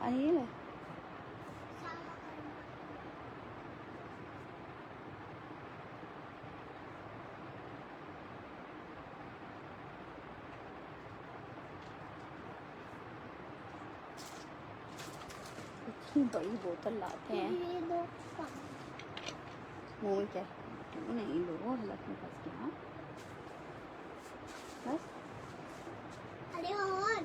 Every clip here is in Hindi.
ये ले। इतनी बड़ी बोतल लाते हैं। मुँह में क्या नहीं लो, हलक में फंस गया। बस अरे और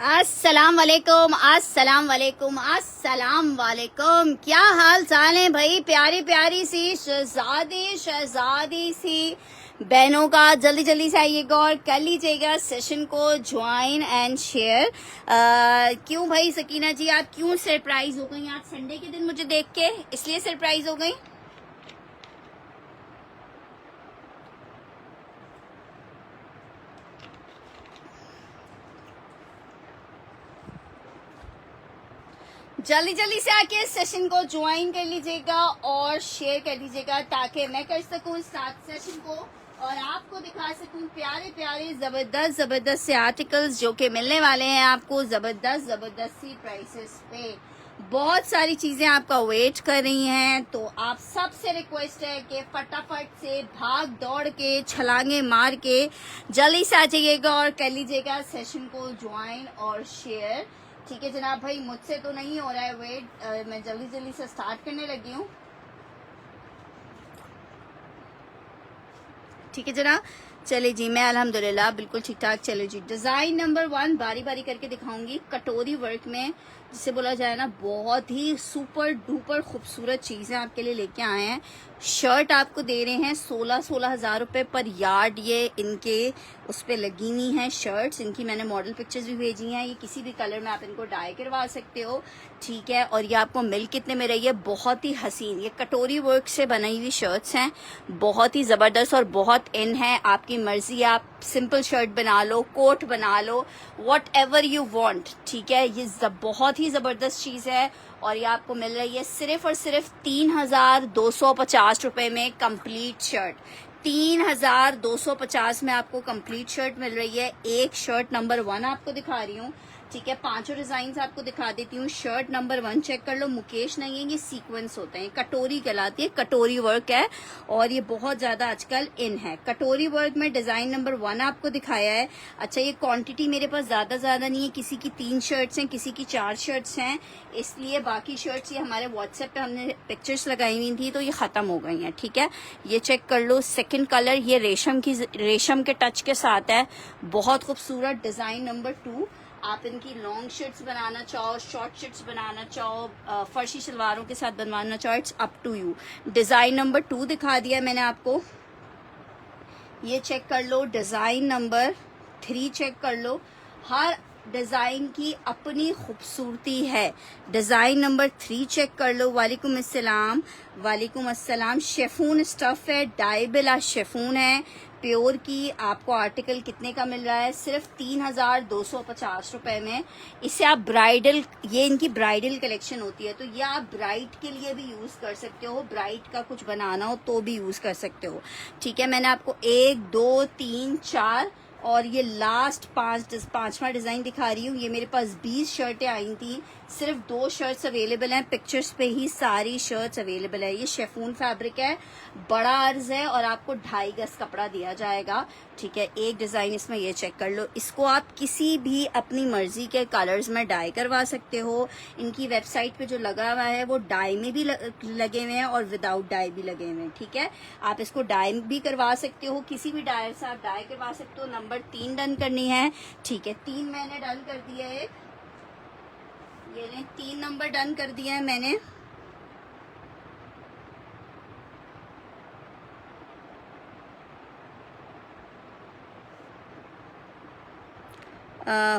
अस्सलाम वालेकुम, अस्सलाम वालेकुम, अस्सलाम वालेकुम। क्या हाल चाल है भाई? प्यारी प्यारी सी शहजादी सी बहनों का जल्दी जल्दी से आइएगा और कर लीजिएगा सेशन को ज्वाइन एंड शेयर। क्यों भाई सकीना जी, आप क्यों सरप्राइज हो गई आज संडे के दिन मुझे देख के? इसलिए सरप्राइज हो गई? जल्दी जल्दी से आके सेशन को ज्वाइन कर लीजिएगा और शेयर कर लीजिएगा ताकि मैं कर सकूं साथ सेशन को और आपको दिखा सकूं प्यारे प्यारे जबरदस्त से आर्टिकल्स जो कि मिलने वाले हैं आपको जबरदस्त सी प्राइसेस पे। बहुत सारी चीजें आपका वेट कर रही हैं, तो आप सबसे रिक्वेस्ट है कि फटाफट से भाग दौड़ के छलांगे मार के जल्दी से आ जाइएगा और कर लीजिएगा सेशन को ज्वाइन और शेयर। ठीक है जनाब भाई, मुझसे तो नहीं हो रहा है वेट, मैं जल्दी जल्दी से स्टार्ट करने लगी हूँ। ठीक है जनाब, चले जी, मैं अल्हम्दुलिल्लाह बिल्कुल ठीक ठाक। चले जी, डिजाइन नंबर 1 बारी बारी करके दिखाऊंगी। कटोरी वर्क में जिसे बोला जाए ना, बहुत ही सुपर डुपर खूबसूरत चीजें आपके लिए लेके आए हैं। शर्ट आपको दे रहे हैं 16 हजार रुपए पर यार्ड। ये इनके उस पे लगी हुई हैं शर्ट्स, इनकी मैंने मॉडल पिक्चर्स भी भेजी हैं। ये किसी भी कलर में आप इनको डाई करवा सकते हो। ठीक है, और ये आपको मिल कितने में रही है? बहुत ही हसीन, ये कटोरी वर्क से बनाई हुई शर्ट्स हैं, बहुत ही जबरदस्त और बहुत इन है। आपकी मर्जी, आप सिंपल शर्ट बना लो, कोट बना लो, वॉट एवर यू वॉन्ट। ठीक है, ये बहुत ही जबरदस्त चीज है और ये आपको मिल रही है सिर्फ और सिर्फ 3250 रुपए में कंप्लीट शर्ट। 3250 में आपको कंप्लीट शर्ट मिल रही है। एक शर्ट नंबर 1 आपको दिखा रही हूँ। ठीक है, 5 डिजाइन आपको दिखा देती हूँ। शर्ट नंबर 1 चेक कर लो, मुकेश नहीं है, ये सीक्वेंस होते हैं, कटोरी कहलाती है, कटोरी वर्क है और ये बहुत ज्यादा आजकल इन है। कटोरी वर्क में डिजाइन नंबर 1 आपको दिखाया है। अच्छा, ये क्वांटिटी मेरे पास ज्यादा नहीं है, किसी की 3 शर्ट्स हैं, किसी की 4 शर्ट्स हैं, इसलिए बाकी शर्ट्स ये हमारे व्हाट्सएप पे हमने पिक्चर्स लगाई हुई थी तो ये खत्म हो गई हैं। ठीक है, ये चेक कर लो। सेकंड कलर ये रेशम के टच के साथ है, बहुत खूबसूरत। डिजाइन नंबर 2, आप इनकी लॉन्ग शर्ट्स बनाना चाहो, शॉर्ट शर्ट्स बनाना चाहो, फर्शी शलवारों के साथ बनवाना चाहो, it's up to you. Design number 2 दिखा दिया मैंने आपको, ये चेक कर लो। डिजाइन नंबर 3 चेक कर लो। हर डिजाइन की अपनी खूबसूरती है। डिजाइन नंबर 3 चेक कर लो। वालेकुम अस्सलाम, वालेकुम अस्सलाम। शेफून स्टफ है, डाइबिला शेफून है, प्योर की। आपको आर्टिकल कितने का मिल रहा है? सिर्फ 3250 रुपए में। इसे आप ब्राइडल, ये इनकी ब्राइडल कलेक्शन होती है, तो ये आप ब्राइड के लिए भी यूज कर सकते हो, ब्राइड का कुछ बनाना हो तो भी यूज कर सकते हो। ठीक है, मैंने आपको 1 2 3 4 और ये लास्ट पांचवा डिजाइन दिखा रही हूँ। ये मेरे पास 20 शर्टें आई थी, सिर्फ 2 शर्ट्स अवेलेबल हैं। पिक्चर्स पे ही सारी शर्ट्स अवेलेबल है। ये शेफून फैब्रिक है, बड़ा अर्ज है और आपको 2.5 गज कपड़ा दिया जाएगा। ठीक है, एक डिजाइन इसमें ये चेक कर लो। इसको आप किसी भी अपनी मर्जी के कलर्स में डाई करवा सकते हो। इनकी वेबसाइट पे जो लगा हुआ है वो डाई में भी लगे हुए हैं और विदाउट डाई भी लगे हुए हैं। ठीक है, आप इसको डाई भी करवा सकते हो, किसी भी डायर से आप डाई करवा सकते हो। नंबर 3 डन करनी है। ठीक है, 3 मैंने डन कर दिया है। ये 3 नंबर डन कर दिया है मैंने।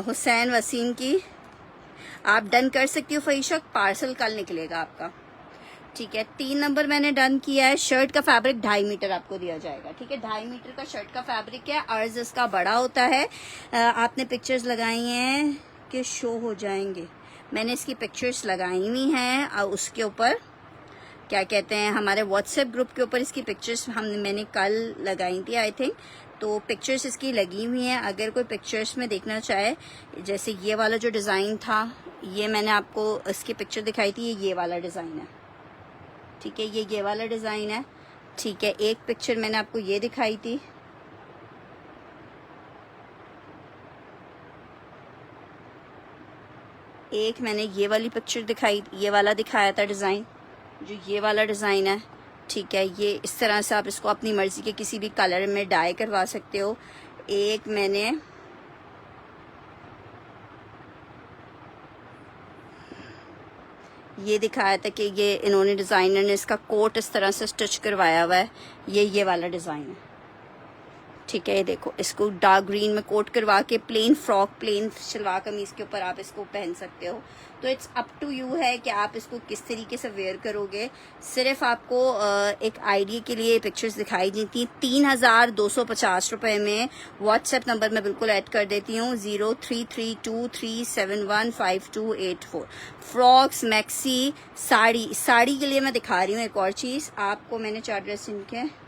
हुसैन वसीम की आप डन कर सकती हो फहीशा, पार्सल कल निकलेगा आपका। ठीक है, 3 नंबर मैंने डन किया है। शर्ट का फैब्रिक 2.5 मीटर आपको दिया जाएगा। ठीक है, 2.5 मीटर का शर्ट का फैब्रिक है। अर्ज इसका बड़ा होता है। आपने पिक्चर्स लगाई हैं कि शो हो जाएंगे, मैंने इसकी पिक्चर्स लगाई हुई हैं और उसके ऊपर क्या कहते हैं, हमारे व्हाट्सएप ग्रुप के ऊपर इसकी पिक्चर्स मैंने कल लगाई थी आई थिंक। तो पिक्चर्स इसकी लगी हुई हैं। अगर कोई पिक्चर्स में देखना चाहे, जैसे ये वाला जो डिज़ाइन था, ये मैंने आपको इसकी पिक्चर दिखाई थी, ये वाला डिज़ाइन है। ठीक है, ये वाला डिज़ाइन है। ठीक है, एक पिक्चर मैंने आपको ये दिखाई थी। एक मैंने ये वाली पिक्चर दिखाई, ये वाला दिखाया था डिज़ाइन, जो ये वाला डिज़ाइन है। ठीक है, ये इस तरह से आप इसको अपनी मर्जी के किसी भी कलर में डाई करवा सकते हो। एक मैंने ये दिखाया था कि ये इन्होंने डिज़ाइनर ने इसका कोट इस तरह से स्टिच करवाया हुआ है। ये वाला डिज़ाइन है। ठीक है, ये देखो, इसको डार्क ग्रीन में कोट करवा के प्लेन फ्रॉक, प्लेन शलवार कमीज के ऊपर आप इसको पहन सकते हो। तो इट्स अप टू यू है कि आप इसको किस तरीके से वेयर करोगे। सिर्फ आपको एक आइडिया के लिए पिक्चर्स दिखाई दी थी। 3250 रुपए में। व्हाट्सएप नंबर मैं बिल्कुल ऐड कर देती हूँ, 0332371528 फ्रॉक्स, मैक्सी, साड़ी के लिए मैं दिखा रही हूँ। एक और चीज़ आपको, मैंने 4 ड्रेस इनके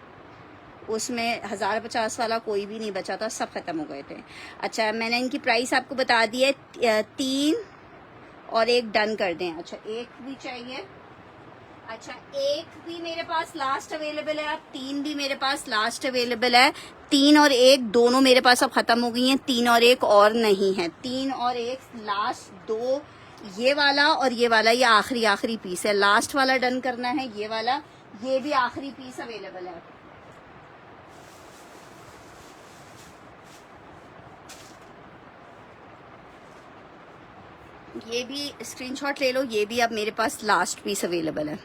उसमें 1050 वाला कोई भी नहीं बचा था, सब खत्म हो गए थे। अच्छा, मैंने इनकी प्राइस आपको बता दी है। 3 और 1 डन कर दें। अच्छा, 1 भी चाहिए। अच्छा, 1 भी मेरे पास लास्ट अवेलेबल है। अब 3 भी मेरे पास लास्ट अवेलेबल है। 3 और 1 दोनों मेरे पास अब खत्म हो गई हैं। 3 और 1 और नहीं है। 3 और 1 लास्ट 2, ये वाला और ये वाला, ये आखिरी पीस है। लास्ट वाला डन करना है, ये वाला। ये भी आखिरी पीस अवेलेबल है। ये भी स्क्रीनशॉट ले लो। ये भी अब मेरे पास लास्ट पीस अवेलेबल है।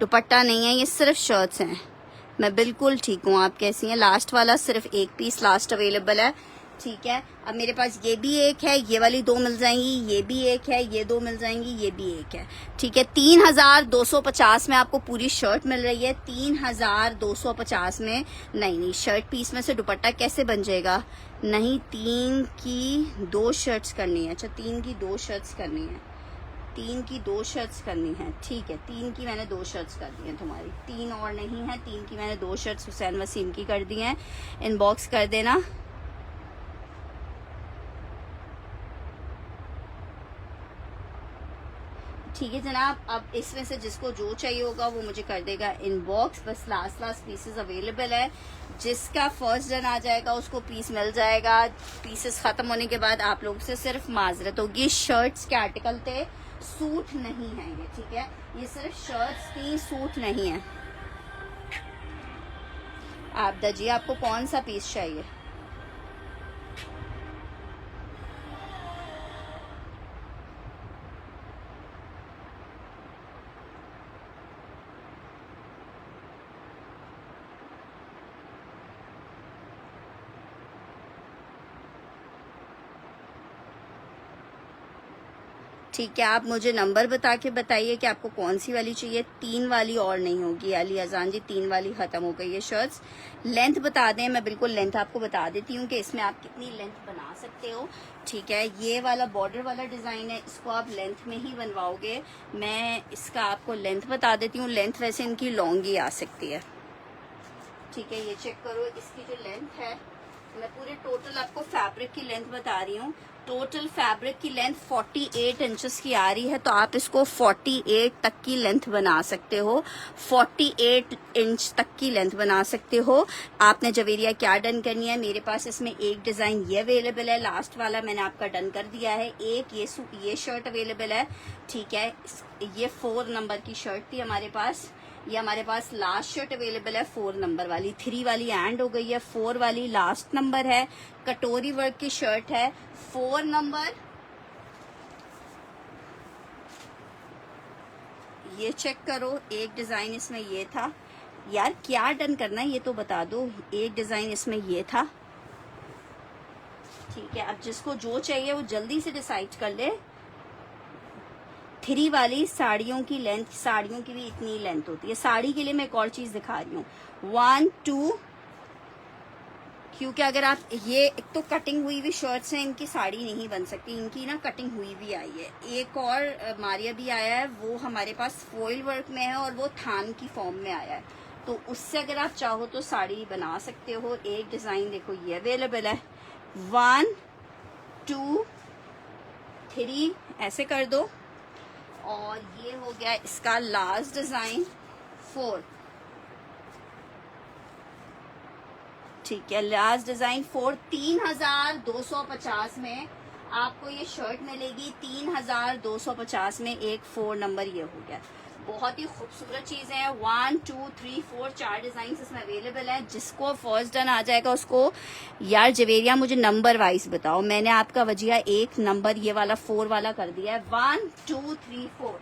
दुपट्टा नहीं है, ये सिर्फ शर्ट्स हैं। मैं बिल्कुल ठीक हूँ, आप कैसी हैं? लास्ट वाला सिर्फ 1 पीस लास्ट अवेलेबल है। ठीक है, अब मेरे पास ये भी 1 है, ये वाली 2 मिल जाएंगी, ये भी 1 है, ये 2 मिल जाएंगी, ये भी 1 है। ठीक है, 3250 में आपको पूरी शर्ट मिल रही है। 3250 में। नहीं, शर्ट पीस में से दुपट्टा कैसे बन जाएगा? नहीं, 3 की 2 शर्ट्स करनी है। अच्छा, 3 की 2 शर्ट्स करनी है। 3 की 2 शर्ट्स करनी है। ठीक है, 3 की मैंने 2 शर्ट्स कर दी हैं तुम्हारी। 3 और नहीं है, 3 की मैंने 2 शर्ट्स हुसैन वसीम की कर दी हैं। इनबॉक्स कर देना। ठीक है जनाब, अब इसमें से जिसको जो चाहिए होगा वो मुझे कर देगा इनबॉक्स। बस लास्ट पीसेस अवेलेबल है। जिसका फर्स्ट डन आ जाएगा उसको पीस मिल जाएगा। पीसेस खत्म होने के बाद आप लोगों से सिर्फ माजरत होगी। शर्ट्स के आर्टिकल थे, सूट नहीं है ये। ठीक है, ये सिर्फ शर्ट्स थी, सूट नहीं है। आप दजिए, आपको कौन सा पीस चाहिए? ठीक है, आप मुझे नंबर बता के बताइए कि आपको कौन सी वाली चाहिए। 3 वाली और नहीं होगी अली अजान जी, 3 वाली खत्म हो गई है शर्ट्स। लेंथ बता दें, मैं बिल्कुल लेंथ आपको बता देती हूँ कि इसमें आप कितनी लेंथ बना सकते हो। ठीक है, ये वाला बॉर्डर वाला डिजाइन है, इसको आप लेंथ में ही बनवाओगे। मैं इसका आपको लेंथ बता देती हूँ। लेंथ वैसे इनकी लॉन्ग ही आ सकती है। ठीक है, ये चेक करो, इसकी जो लेंथ है मैं पूरे टोटल आपको फैब्रिक की लेंथ बता रही हूँ। टोटल फैब्रिक की लेंथ 48 इंचेस की आ रही है, तो आप इसको 48 तक की लेंथ बना सकते हो। 48 इंच तक की लेंथ बना सकते हो। आपने जवेरिया क्या डन करनी है, मेरे पास इसमें एक डिजाइन ये अवेलेबल है, लास्ट वाला मैंने आपका डन कर दिया है। एक ये शर्ट अवेलेबल है, ठीक है। ये 4 नंबर की शर्ट थी हमारे पास, ये हमारे पास लास्ट शर्ट अवेलेबल है 4 नंबर वाली। 3 वाली एंड हो गई है, 4 वाली लास्ट नंबर है। कटोरी वर्क की शर्ट है 4 नंबर। ये चेक करो, एक डिजाइन इसमें ये था। यार क्या डन करना है ये तो बता दो। एक डिजाइन इसमें ये था, ठीक है। अब जिसको जो चाहिए वो जल्दी से डिसाइड कर ले। 3 वाली साड़ियों की लेंथ, साड़ियों की भी इतनी लेंथ होती है। साड़ी के लिए मैं एक और चीज दिखा रही हूँ, 1 2, क्योंकि अगर आप ये एक तो कटिंग हुई हुई शर्ट्स हैं, इनकी साड़ी नहीं बन सकती, इनकी ना कटिंग हुई भी आई है। एक और मारिया भी आया है, वो हमारे पास फॉइल वर्क में है और वो थान की फॉर्म में आया है, तो उससे अगर आप चाहो तो साड़ी बना सकते हो। एक डिजाइन देखो ये अवेलेबल है, 1 2 3 ऐसे कर दो। और ये हो गया इसका लास्ट डिजाइन 4, ठीक है। लास्ट डिजाइन 4, 3250 में आपको ये शर्ट मिलेगी। 3250 में एक 4 नंबर ये हो गया। बहुत ही खूबसूरत चीजें हैं। 1 2 3 4 4 डिजाइन इसमें अवेलेबल है। जिसको फर्स्ट डन आ जाएगा उसको, यार जवेरिया मुझे नंबर वाइज बताओ। मैंने आपका वजिया एक नंबर ये वाला 4 वाला कर दिया है, 1 2 3 4।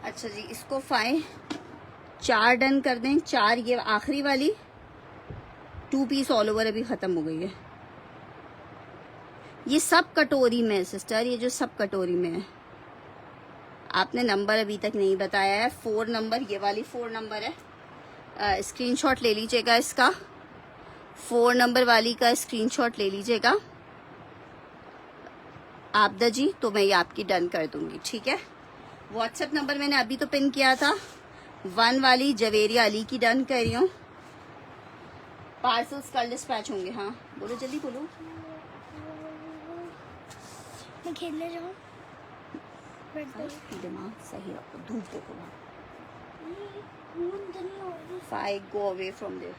अच्छा जी, इसको 4 डन कर दें। 4 ये आखिरी वाली 2 पीस ऑल ओवर अभी खत्म हो गई है। ये सब कटोरी में है सिस्टर, ये जो सब कटोरी में है। आपने नंबर अभी तक नहीं बताया है। 4 नंबर, ये वाली 4 नंबर है। स्क्रीनशॉट ले लीजिएगा इसका, 4 नंबर वाली का स्क्रीनशॉट ले लीजिएगा आपदा जी, तो मैं ये आपकी डन कर दूंगी, ठीक है। व्हाट्सएप नंबर मैंने अभी तो पिन किया था। 1 वाली जवेरिया अली की डन कर रही हूँ। पार्सल्स कल डिस्पैच होंगे। हाँ बोलो, जल्दी बोलो। मैं खेलने जाऊँ? दिमाग सही रखो, धूप देखो। 5 गो अवे फ्रॉम देयर।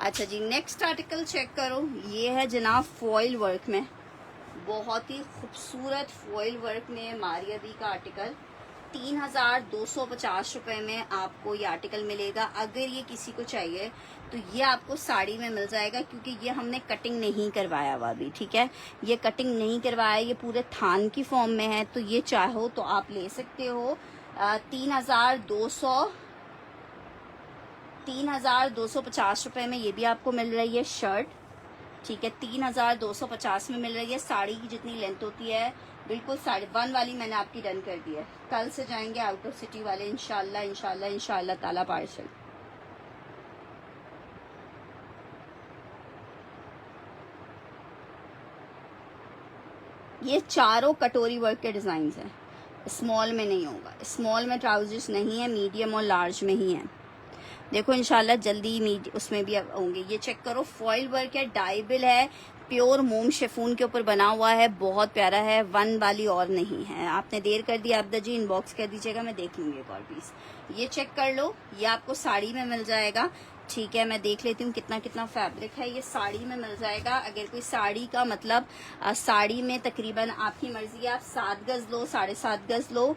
अच्छा जी, नेक्स्ट आर्टिकल चेक करो। ये है जनाब फॉइल वर्क में, बहुत ही खूबसूरत फॉइल वर्क में मारिया दी का आर्टिकल। 3250 रुपए में आपको ये आर्टिकल मिलेगा। अगर ये किसी को चाहिए तो ये आपको साड़ी में मिल जाएगा, क्योंकि ये हमने कटिंग नहीं करवाया हुआ अभी, ठीक है। ये कटिंग नहीं करवाया, ये पूरे थान की फॉर्म में है, तो ये चाहो तो आप ले सकते हो। 3250 रुपए में ये भी आपको मिल रही है शर्ट, ठीक है। 3250 में मिल रही है। साड़ी की जितनी लेंथ होती है बिल्कुल 1.5 वाली मैंने आपकी डन कर दी है। कल से जाएंगे आउट ऑफ सिटी वाले इंशाल्लाह इंशाल्लाह इंशाल्लाह ताला पार्सल। ये चारों कटोरी वर्क के डिजाइन हैं। स्मॉल में नहीं होगा, स्मॉल में ट्राउजर्स नहीं है, मीडियम और लार्ज में ही है। देखो इंशाल्लाह जल्दी उसमें भी होंगे। ये चेक करो, फॉइल वर्क है, डाइबिल है, प्योर मोम शेफून के ऊपर बना हुआ है, बहुत प्यारा है। 1 वाली और नहीं है। आपने देर कर दी आपदा जी, इनबॉक्स कर दीजिएगा, मैं देख लूंगी एक और पीस। ये चेक कर लो, ये आपको साड़ी में मिल जाएगा। ठीक है, मैं देख लेती हूँ कितना कितना फैब्रिक है। ये साड़ी में मिल जाएगा। अगर कोई साड़ी का मतलब साड़ी में तकरीबन आपकी मर्जी है, आप 7 गज लो, 7.5 गज लो,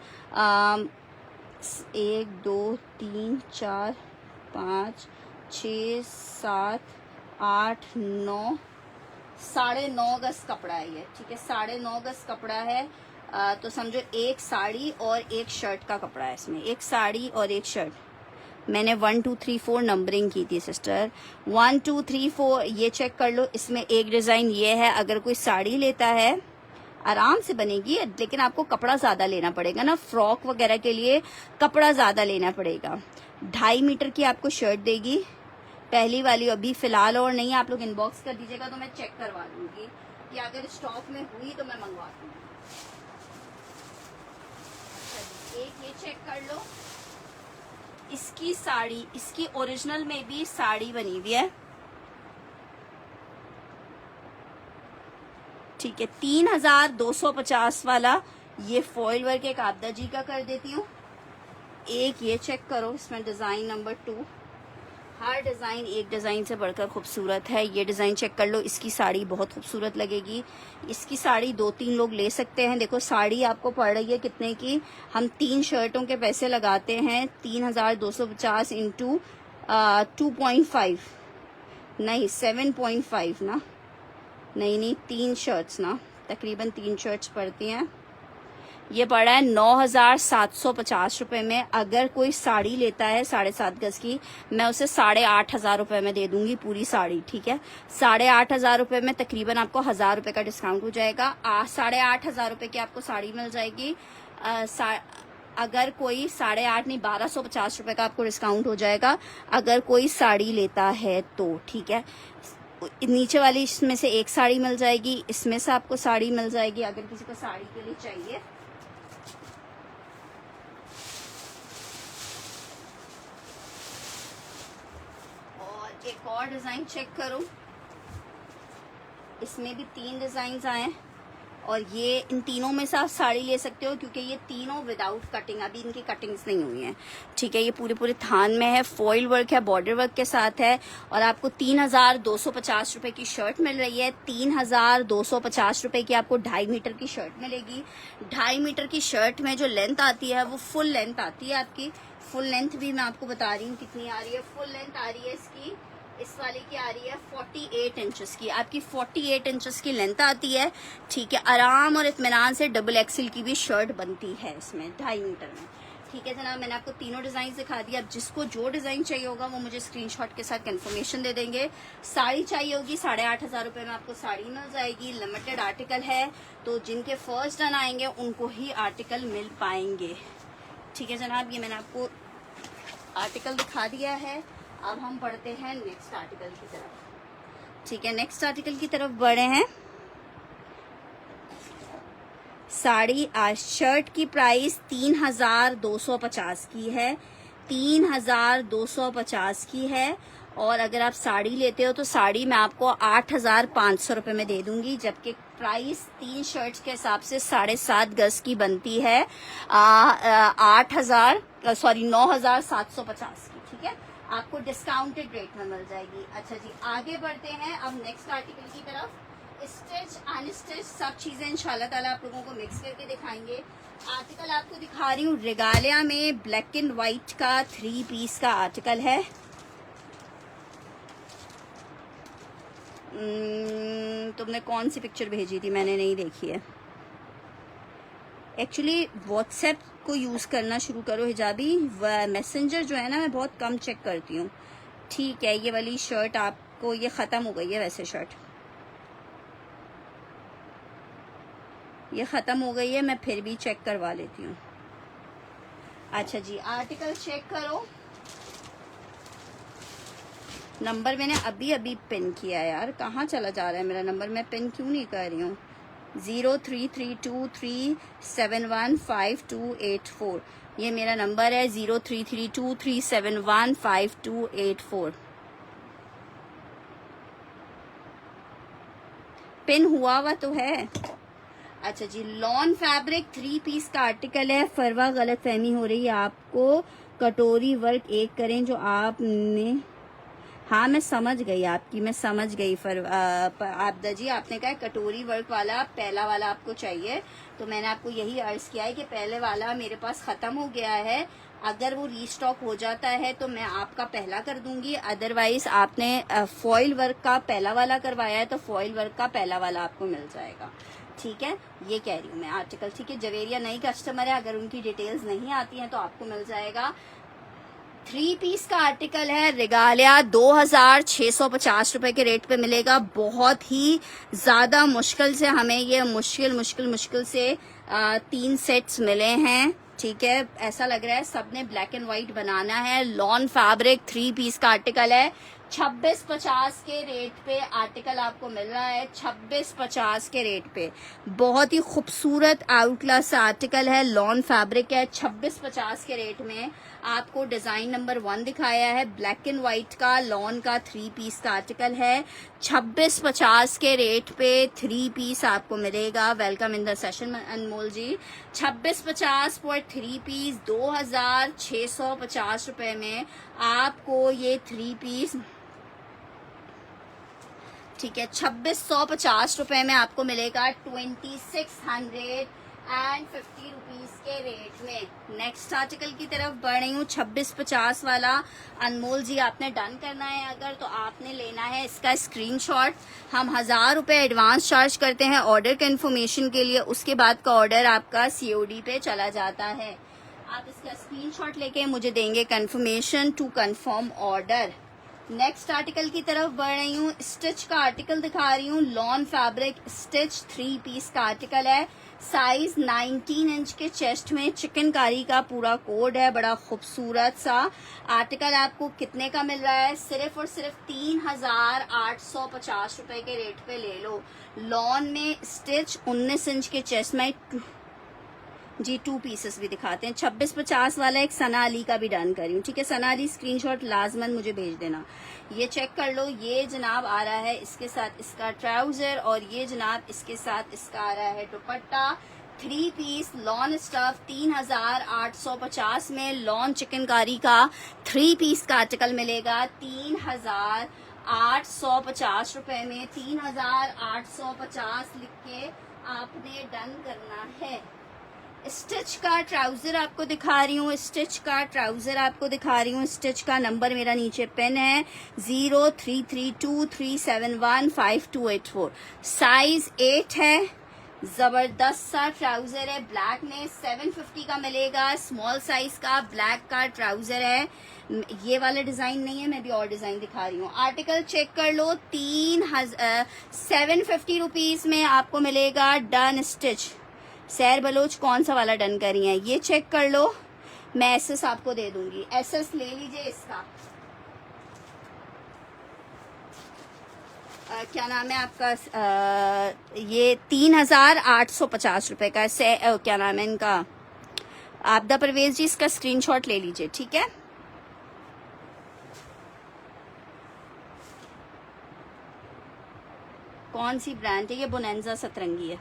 1 2 3 4 5 6 7 8 9 9.5 गज कपड़ा है ये। ठीक है, 9.5 गज कपड़ा है। तो समझो एक साड़ी और एक शर्ट का कपड़ा है इसमें, एक साड़ी और एक शर्ट। मैंने 1 2 3 4 नंबरिंग की थी सिस्टर, 1 2 3 4। ये चेक कर लो, इसमें एक डिजाइन ये है। अगर कोई साड़ी लेता है आराम से बनेगी, लेकिन आपको कपड़ा ज्यादा लेना पड़ेगा ना, फ्रॉक वगैरह के लिए कपड़ा ज्यादा लेना पड़ेगा। 2.5 मीटर की आपको शर्ट देगी पहली वाली। अभी फिलहाल और नहीं, आप लोग इनबॉक्स कर दीजिएगा तो मैं चेक करवा दूंगी कि अगर स्टॉक में हुई तो मैं मंगवा दूंगी। एक ये चेक कर लो, इसकी साड़ी, इसकी ओरिजिनल में भी साड़ी बनी हुई है। ठीक है, 3,250 वाला ये फॉइल वर्क एक आपदा जी का कर देती हूँ। एक ये चेक करो, इसमें डिजाइन नंबर 2। हर डिजाइन एक डिजाइन से बढ़कर खूबसूरत है। ये डिजाइन चेक कर लो, इसकी साड़ी बहुत खूबसूरत लगेगी। इसकी साड़ी 2-3 लोग ले सकते हैं। देखो साड़ी आपको पड़ रही है कितने की, हम 3 शर्टों के पैसे लगाते हैं 3,250 इंटू 2.5 नहीं 7.5 ना, नहीं 3 शर्ट्स ना, तकरीबन 3 शर्ट्स पड़ती हैं। ये पड़ा है 9,750 रुपए में। अगर कोई साड़ी लेता है 7.5 गज की, मैं उसे 8,500 रुपए में दे दूंगी पूरी साड़ी। ठीक है, 8,500 रुपए में तकरीबन आपको 1,000 रुपए का डिस्काउंट हो जाएगा। 8,500 रुपए की आपको साड़ी मिल जाएगी। अगर कोई 8.5 नहीं 1,250 रुपए का आपको डिस्काउंट हो जाएगा अगर कोई साड़ी लेता है तो। ठीक है, नीचे वाली इसमें से एक साड़ी मिल जाएगी, इसमें से आपको साड़ी मिल जाएगी अगर किसी को साड़ी के लिए चाहिए। और एक और डिजाइन चेक करो, इसमें भी 3 डिजाइन आए और ये इन तीनों में से आप साड़ी ले सकते हो क्योंकि ये तीनों विदाउट कटिंग, अभी इनकी कटिंग्स नहीं हुई हैं। ठीक है, ये पूरे थान में है, फॉइल वर्क है, बॉर्डर वर्क के साथ है। और आपको 3,250 रुपए की शर्ट मिल रही है। 3,250 रुपए की आपको 2.5 मीटर की शर्ट मिलेगी। 2.5 मीटर की शर्ट में जो लेंथ आती है वो फुल लेंथ आती है आपकी। फुल लेंथ भी मैं आपको बता रही हूँ कितनी आ रही है। फुल लेंथ आ रही है इसकी, इस वाले की आ रही है 48 इंचेस की। आपकी 48 इंचेस की लेंथ आती है। ठीक है, आराम और इत्मीनान से डबल एक्सेल की भी शर्ट बनती है इसमें 2.5 मीटर में। ठीक है जनाब, मैंने आपको तीनों डिजाइन दिखा दिया। अब जिसको जो डिजाइन चाहिए होगा वो मुझे स्क्रीनशॉट के साथ कंफर्मेशन दे देंगे। साड़ी चाहिए होगी 8,500 रुपए में आपको साड़ी मिल जाएगी। लिमिटेड आर्टिकल है तो जिनके फर्स्ट डन आएंगे उनको ही आर्टिकल मिल पाएंगे। ठीक है जनाब, ये मैंने आपको आर्टिकल दिखा दिया है। अब हम बढ़ते हैं नेक्स्ट आर्टिकल की तरफ। ठीक है, नेक्स्ट आर्टिकल की तरफ बढ़े हैं। साड़ी शर्ट की प्राइस 3,250 की है, 3,250 की है। और अगर आप साड़ी लेते हो तो साड़ी मैं आपको 8,500 रुपए में दे दूंगी, जबकि प्राइस 3 शर्ट्स के हिसाब से 7.5 गज की बनती है 9,750 की। ठीक है, आपको डिस्काउंटेड रेट में मिल जाएगी। अच्छा जी, आगे बढ़ते हैं अब नेक्स्ट आर्टिकल की तरफ। स्टिच अनस्टिच सब चीजें इंशाल्लाह ताला आप लोगों को मिक्स करके दिखाएंगे। आर्टिकल आपको दिखा रही हूँ रेगालिया में, ब्लैक एंड व्हाइट का 3 पीस का आर्टिकल है। तुमने कौन सी पिक्चर भेजी थी, मैंने नहीं देखी है। एक्चुअली व्हाट्सएप को यूज़ करना शुरू करो हिजाबी, मैसेंजर जो है ना मैं बहुत कम चेक करती हूँ। ठीक है, ये वाली शर्ट आपको, ये ख़त्म हो गई है वैसे शर्ट, ये ख़त्म हो गई है, मैं फिर भी चेक करवा लेती हूँ। अच्छा जी, आर्टिकल चेक करो। नंबर मैंने अभी अभी पिन किया है यार, कहाँ चला जा रहा है मेरा नंबर, मैं पिन क्यों नहीं कर रही हूँ। 0332371528 ये मेरा नंबर है, 0332371528। पिन हुआ तो है। अच्छा जी, लॉन फैब्रिक 3 पीस का आर्टिकल है। फरवा गलत फहमी हो रही है आपको, कटोरी वर्क एक करें जो आपने हाँ मैं समझ गई आपकी, मैं समझ गई। आप जी आपने कहा कटोरी वर्क वाला पहला वाला आपको चाहिए, तो मैंने आपको यही अर्ज किया है कि पहले वाला मेरे पास खत्म हो गया है। अगर वो रीस्टॉक हो जाता है तो मैं आपका पहला कर दूंगी, अदरवाइज आपने फॉइल वर्क का पहला वाला करवाया है तो फॉइल वर्क का पहला वाला आपको मिल जाएगा। ठीक है, ये कह रही हूँ मैं आर्टिकल। ठीक है, जवेरिया नई कस्टमर है, अगर उनकी डिटेल्स नहीं आती हैं तो आपको मिल जाएगा। 3 पीस का आर्टिकल है, रिगालिया 2650 रुपए के रेट पे मिलेगा। बहुत ही ज्यादा मुश्किल से हमें ये मुश्किल से 3 सेट्स मिले हैं। ठीक है, ऐसा लग रहा है सबने ब्लैक एंड व्हाइट बनाना है। लॉन फैब्रिक 3 पीस का आर्टिकल है, 2650 के रेट पे आर्टिकल आपको मिल रहा है। 2650 के रेट पे बहुत ही खूबसूरत आउटक्लास आर्टिकल है, लॉन फैब्रिक है। 2650 के रेट में आपको डिजाइन नंबर 1 दिखाया है, ब्लैक एंड व्हाइट का लॉन का 3 पीस का आर्टिकल है। 2650 के रेट पे 3 पीस आपको मिलेगा। Welcome in the session Anmol ji. 2650 for 3 piece, 2650 रुपए में आपको ये 3 पीस, ठीक है, 2650 रुपए में आपको मिलेगा 2650 रुपीज के रेट में। नेक्स्ट आर्टिकल की तरफ बढ़ रही हूँ, 2650 वाला। अनमोल जी आपने डन करना है अगर, तो आपने लेना है इसका स्क्रीनशॉट। हम 1000 रुपए एडवांस चार्ज करते हैं ऑर्डर कंफर्मेशन के लिए, उसके बाद का ऑर्डर आपका COD पे चला जाता है। आप इसका स्क्रीनशॉट लेके मुझे देंगे confirmation to confirm order. Next article की तरफ बढ़ रही हूँ, स्टिच का आर्टिकल दिखा रही हूँ। लॉन फैब्रिक स्टिच 3 पीस का आर्टिकल है, साइज 19 इंच के चेस्ट में चिकनकारी का पूरा कोड है। बड़ा खूबसूरत सा आर्टिकल आपको कितने का मिल रहा है? सिर्फ और सिर्फ 3850 रुपए के रेट पे ले लो। लॉन में स्टिच 19 इंच के चेस्ट में जी 2 पीसेस भी दिखाते हैं। 2650 वाला एक सना अली का भी डन करी हूँ। ठीक है, सना अली स्क्रीनशॉट लाजमन मुझे भेज देना। ये चेक कर लो, ये जनाब आ रहा है इसके साथ इसका ट्राउजर, और ये जनाब इसके साथ इसका आ रहा है दुपट्टा। 3 पीस लॉन स्टफ 3850 में लॉन चिकनकारी का 3 पीस का आर्टिकल मिलेगा 3850 रुपए में। 3850 लिख के आपने डन करना है। स्टिच का ट्राउजर आपको दिखा रही हूँ, स्टिच का ट्राउजर आपको दिखा रही हूँ। स्टिच का नंबर मेरा नीचे पेन है 033237158284, साइज 8 है। जबरदस्त सा ट्राउजर है, ब्लैक में 750 का मिलेगा। स्मॉल साइज का ब्लैक का ट्राउजर है। ये वाला डिजाइन नहीं है, मैं भी और डिजाइन दिखा रही हूँ। आर्टिकल चेक कर लो, 750 रुपीज में आपको मिलेगा डन स्टिच। सैर बलोच कौन सा वाला डन करी है ये चेक कर लो, मैं SS आपको दे दूंगी। SS ले लीजिए इसका। क्या नाम है आपका? ये 3850 रुपए का है। क्या नाम है इनका? आपदा परवेज जी, इसका स्क्रीनशॉट ले लीजिए। ठीक है, कौन सी ब्रांड है ये? बोनेंजा सतरंगी है।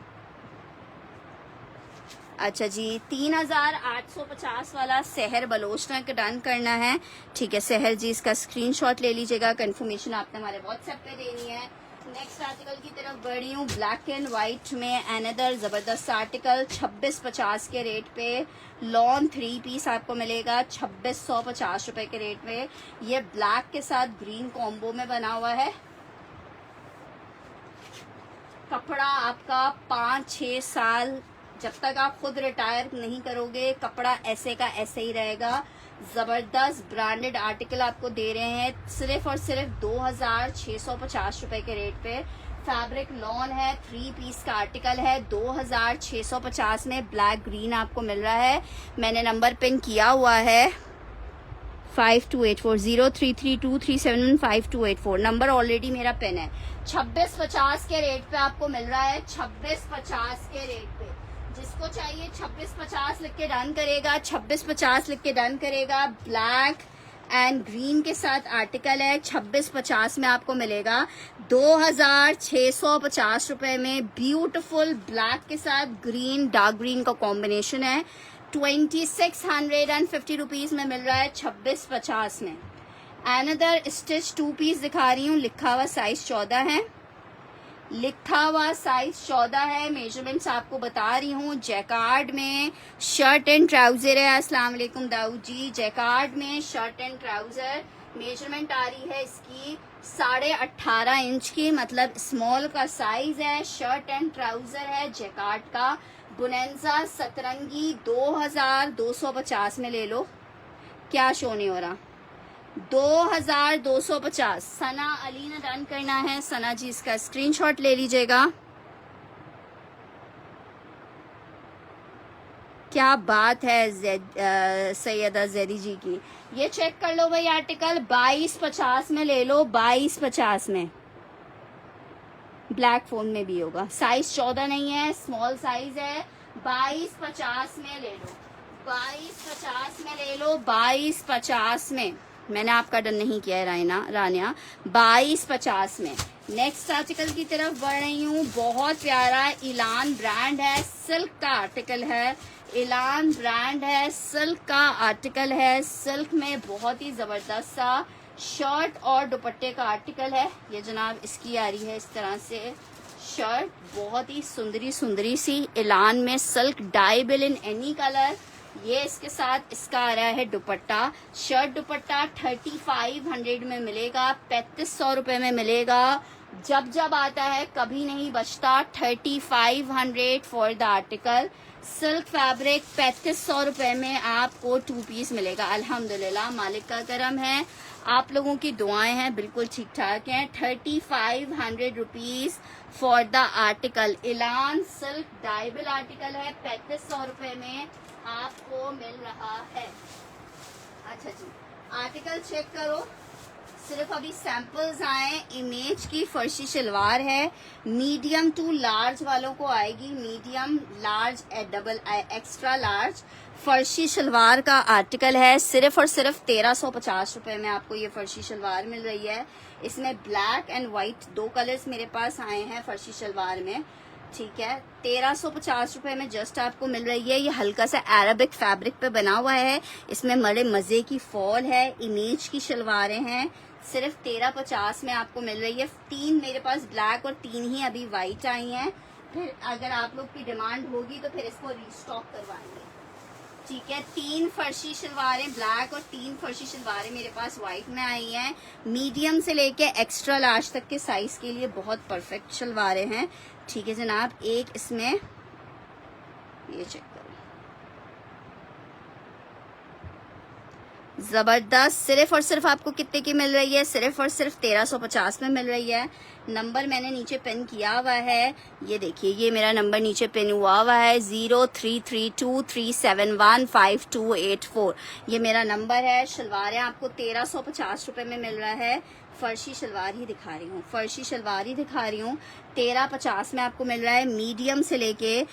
अच्छा जी, 3850 वाला सहर बलोचना का डन करना है। ठीक है सहर जी, इसका स्क्रीनशॉट ले लीजिएगा। कंफर्मेशन आपने हमारे व्हाट्सएप पे देनी है। नेक्स्ट आर्टिकल की तरफ बढ़ी हूँ, ब्लैक एंड व्हाइट में अनदर जबरदस्त आर्टिकल 2650 के रेट पे। लॉन 3 पीस आपको मिलेगा 2650 रुपए के रेट में। ये ब्लैक के साथ ग्रीन कॉम्बो में बना हुआ है। कपड़ा आपका 5-6 साल, जब तक आप खुद रिटायर नहीं करोगे कपड़ा ऐसे का ऐसे ही रहेगा। जबरदस्त ब्रांडेड आर्टिकल आपको दे रहे हैं सिर्फ और सिर्फ 2650 रुपए के रेट पे। फैब्रिक लॉन है, 3 पीस का आर्टिकल है, 2650 में ब्लैक ग्रीन आपको मिल रहा है। मैंने नंबर पिन किया हुआ है 5284 0332375284, नंबर ऑलरेडी मेरा पेन है। 2650 के रेट पे आपको मिल रहा है। 2650 के रेट पे जिसको चाहिए 2650 लिख के डन करेगा। 2650 लिख के डन करेगा। ब्लैक एंड ग्रीन के साथ आर्टिकल है। 2650 में आपको मिलेगा 2650 रुपए में। ब्यूटीफुल ब्लैक के साथ ग्रीन, डार्क ग्रीन का कॉम्बिनेशन है। 2650 रुपीज में मिल रहा है 2650 में। अनदर स्टिच 2 पीस दिखा रही हूँ, लिखा हुआ साइज 14 है, लिखा हुआ साइज 14 है। मेजरमेंट्स आपको बता रही हूँ। जैकार्ड में शर्ट एंड ट्राउजर है। अस्सलाम वालेकुम दाऊद जी। जैकार्ड में शर्ट एंड ट्राउजर, मेजरमेंट आ रही है इसकी 18.5 इंच की, मतलब स्मॉल का साइज है। शर्ट एंड ट्राउजर है जैकार्ड का। बुनेंजा सतरंगी 2250 में ले लो। क्या शो नहीं हो रहा? 2250। सना अली ने डन करना है। सना जी इसका स्क्रीनशॉट ले लीजिएगा। क्या बात है सैयदा जैदी जी की। ये चेक कर लो भाई, आर्टिकल 2250 में ले लो। 2250 में ब्लैक फोन में भी होगा। साइज 14 नहीं है, स्मॉल साइज है। 2250 में ले लो। 2250 में ले लो। 2250 में। मैंने आपका डन नहीं किया है रानिया। 2250 में। नेक्स्ट आर्टिकल की तरफ बढ़ रही हूँ। बहुत प्यारा इलान ब्रांड है, सिल्क का आर्टिकल है। इलान ब्रांड है, सिल्क का आर्टिकल है। सिल्क में बहुत ही जबरदस्त सा शर्ट और दुपट्टे का आर्टिकल है। ये जनाब इसकी आ रही है इस तरह से शर्ट, बहुत ही सुंदरी सी इलान में सिल्क डाइबल इन एनी कलर। ये इसके साथ इसका आ रहा है दुपट्टा। शर्ट दुपट्टा 3500 में मिलेगा, 3500 रुपए में मिलेगा। जब आता है कभी नहीं बचता। 3500 for the article. Silk fabric 3500 रुपए में आपको 2 पीस मिलेगा। अल्हम्दुलिल्लाह, मालिक का करम है, आप लोगों की दुआएं हैं, बिल्कुल ठीक ठाक हैं। 3500 रुपीज फॉर द आर्टिकल। इलान सिल्क डाइबल आर्टिकल है, 3500 रुपए में आपको मिल रहा है। अच्छा जी, आर्टिकल चेक करो। सिर्फ अभी सैंपल्स आए। इमेज की फर्शी शलवार है, मीडियम टू लार्ज वालों को आएगी। Medium, large, double, extra large फर्शी शलवार का आर्टिकल है। सिर्फ और सिर्फ 1350 रुपए में आपको ये फर्शी शलवार मिल रही है। इसमें ब्लैक एंड व्हाइट 2 कलर्स मेरे पास आए हैं फर्शी शलवार में, ठीक है। 1350 रुपए में जस्ट आपको मिल रही है। ये हल्का सा अरेबिक फैब्रिक पे बना हुआ है। इसमें बड़े मजे की फॉल है। इमेज की शलवारें हैं। सिर्फ 1350 में आपको मिल रही है। 3 मेरे पास ब्लैक और 3 ही अभी व्हाइट आई हैं। फिर अगर आप लोग की डिमांड होगी तो फिर इसको रीस्टॉक करवाएंगे, ठीक है। 3 फर्शी शलवारें ब्लैक और 3 फर्शी शलवारें मेरे पास व्हाइट में आई हैं। मीडियम से लेके एक्स्ट्रा लार्ज तक के साइज के लिए बहुत परफेक्ट शलवारें हैं, ठीक है जनाब। एक इसमें ये चेक करो, जबरदस्त। सिर्फ और सिर्फ आपको कितने की मिल रही है? सिर्फ और सिर्फ 1350 में मिल रही है। नंबर मैंने नीचे पिन किया हुआ है, ये देखिए, ये मेरा नंबर नीचे पिन हुआ है 033237158284। ये मेरा नंबर है। शलवारें आपको 1350 रुपए में मिल रहा है। फर्शी शलवार ही दिखा रही हूँ, फर्शी शलवार ही दिखा रही हूँ। 1350 में आपको मिल रहा है। मीडियम से लेके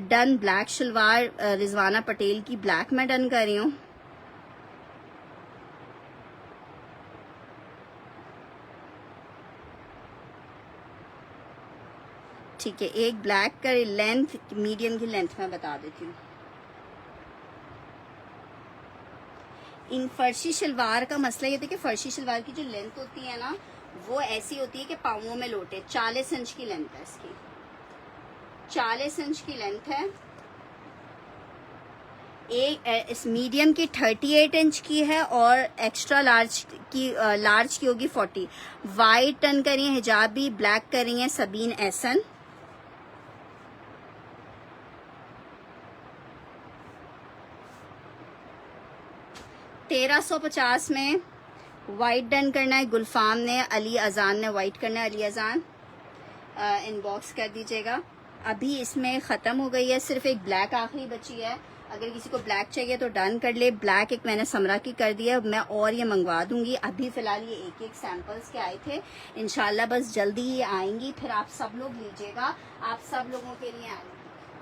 डन ब्लैक शलवार, रिजवाना पटेल की ब्लैक में डन कर रही हूँ। ठीक है, एक ब्लैक का लेंथ, मीडियम की लेंथ मैं बता देती हूँ। इन फर्शी शलवार का मसला ये था कि फर्शी शलवार की जो लेंथ होती है ना, वो ऐसी होती है कि पाँवों में लोटे। 40 इंच की लेंथ है इसकी, 40 इंच की लेंथ है। एक इस मीडियम की 38 इंच की है और एक्स्ट्रा लार्ज की होगी 40। वाइट टर्न करी है हिजाबी, ब्लैक करी है सबीन एहसन। $1350 में वाइट डन करना है गुलफाम ने, अली अजान ने वाइट करना है। अली अजान इनबॉक्स कर दीजिएगा। अभी इसमें ख़त्म हो गई है, सिर्फ एक ब्लैक आखिरी बची है। अगर किसी को ब्लैक चाहिए तो डन कर ले। ब्लैक एक मैंने समरा की कर दिया, मैं और ये मंगवा दूंगी। अभी फ़िलहाल ये एक सैंपल्स के आए थे, इंशाल्लाह बस जल्दी ही आएंगी, फिर आप सब लोग लीजिएगा, आप सब लोगों के लिए आएंगी।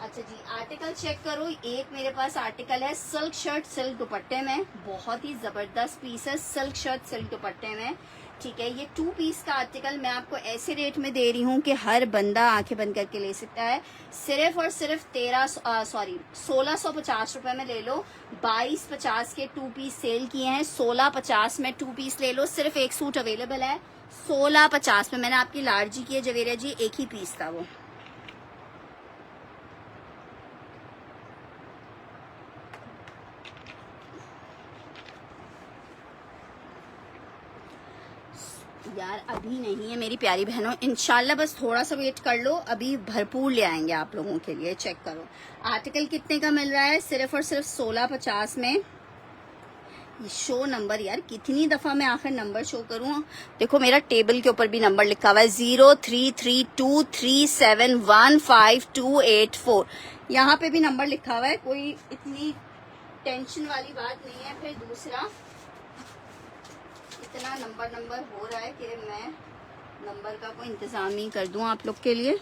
अच्छा जी, आर्टिकल चेक करो। एक मेरे पास आर्टिकल है सिल्क शर्ट सिल्क दुपट्टे में, बहुत ही जबरदस्त पीस है। सिल्क शर्ट सिल्क दुपट्टे में ठीक है, ये 2 पीस का आर्टिकल मैं आपको ऐसे रेट में दे रही हूँ कि हर बंदा आंखें बंद करके ले सकता है। सिर्फ और सिर्फ 1650 रुपए में ले लो। 2250 के 2 पीस सेल किए हैं, 1650 में 2 पीस ले लो। सिर्फ एक सूट अवेलेबल है 1650 में। मैंने आपकी लार्जी की है जवेरिया जी, एक ही पीस था वो। यार अभी नहीं है मेरी प्यारी बहनों, इंशाल्लाह बस थोड़ा सा वेट कर लो, अभी भरपूर ले आएंगे आप लोगों के लिए। चेक करो आर्टिकल कितने का मिल रहा है, सिर्फ और सिर्फ 1650 में। शो नंबर, यार कितनी दफा मैं आखिर नंबर शो करूं। देखो मेरा टेबल के ऊपर भी नंबर लिखा हुआ है 033237158284। यहाँ पे भी नंबर लिखा हुआ है, कोई इतनी टेंशन वाली बात नहीं है। फिर दूसरा इतना नंबर हो रहा है कि मैं नंबर का कोई इंतजाम ही कर दूं आप लोग के लिए।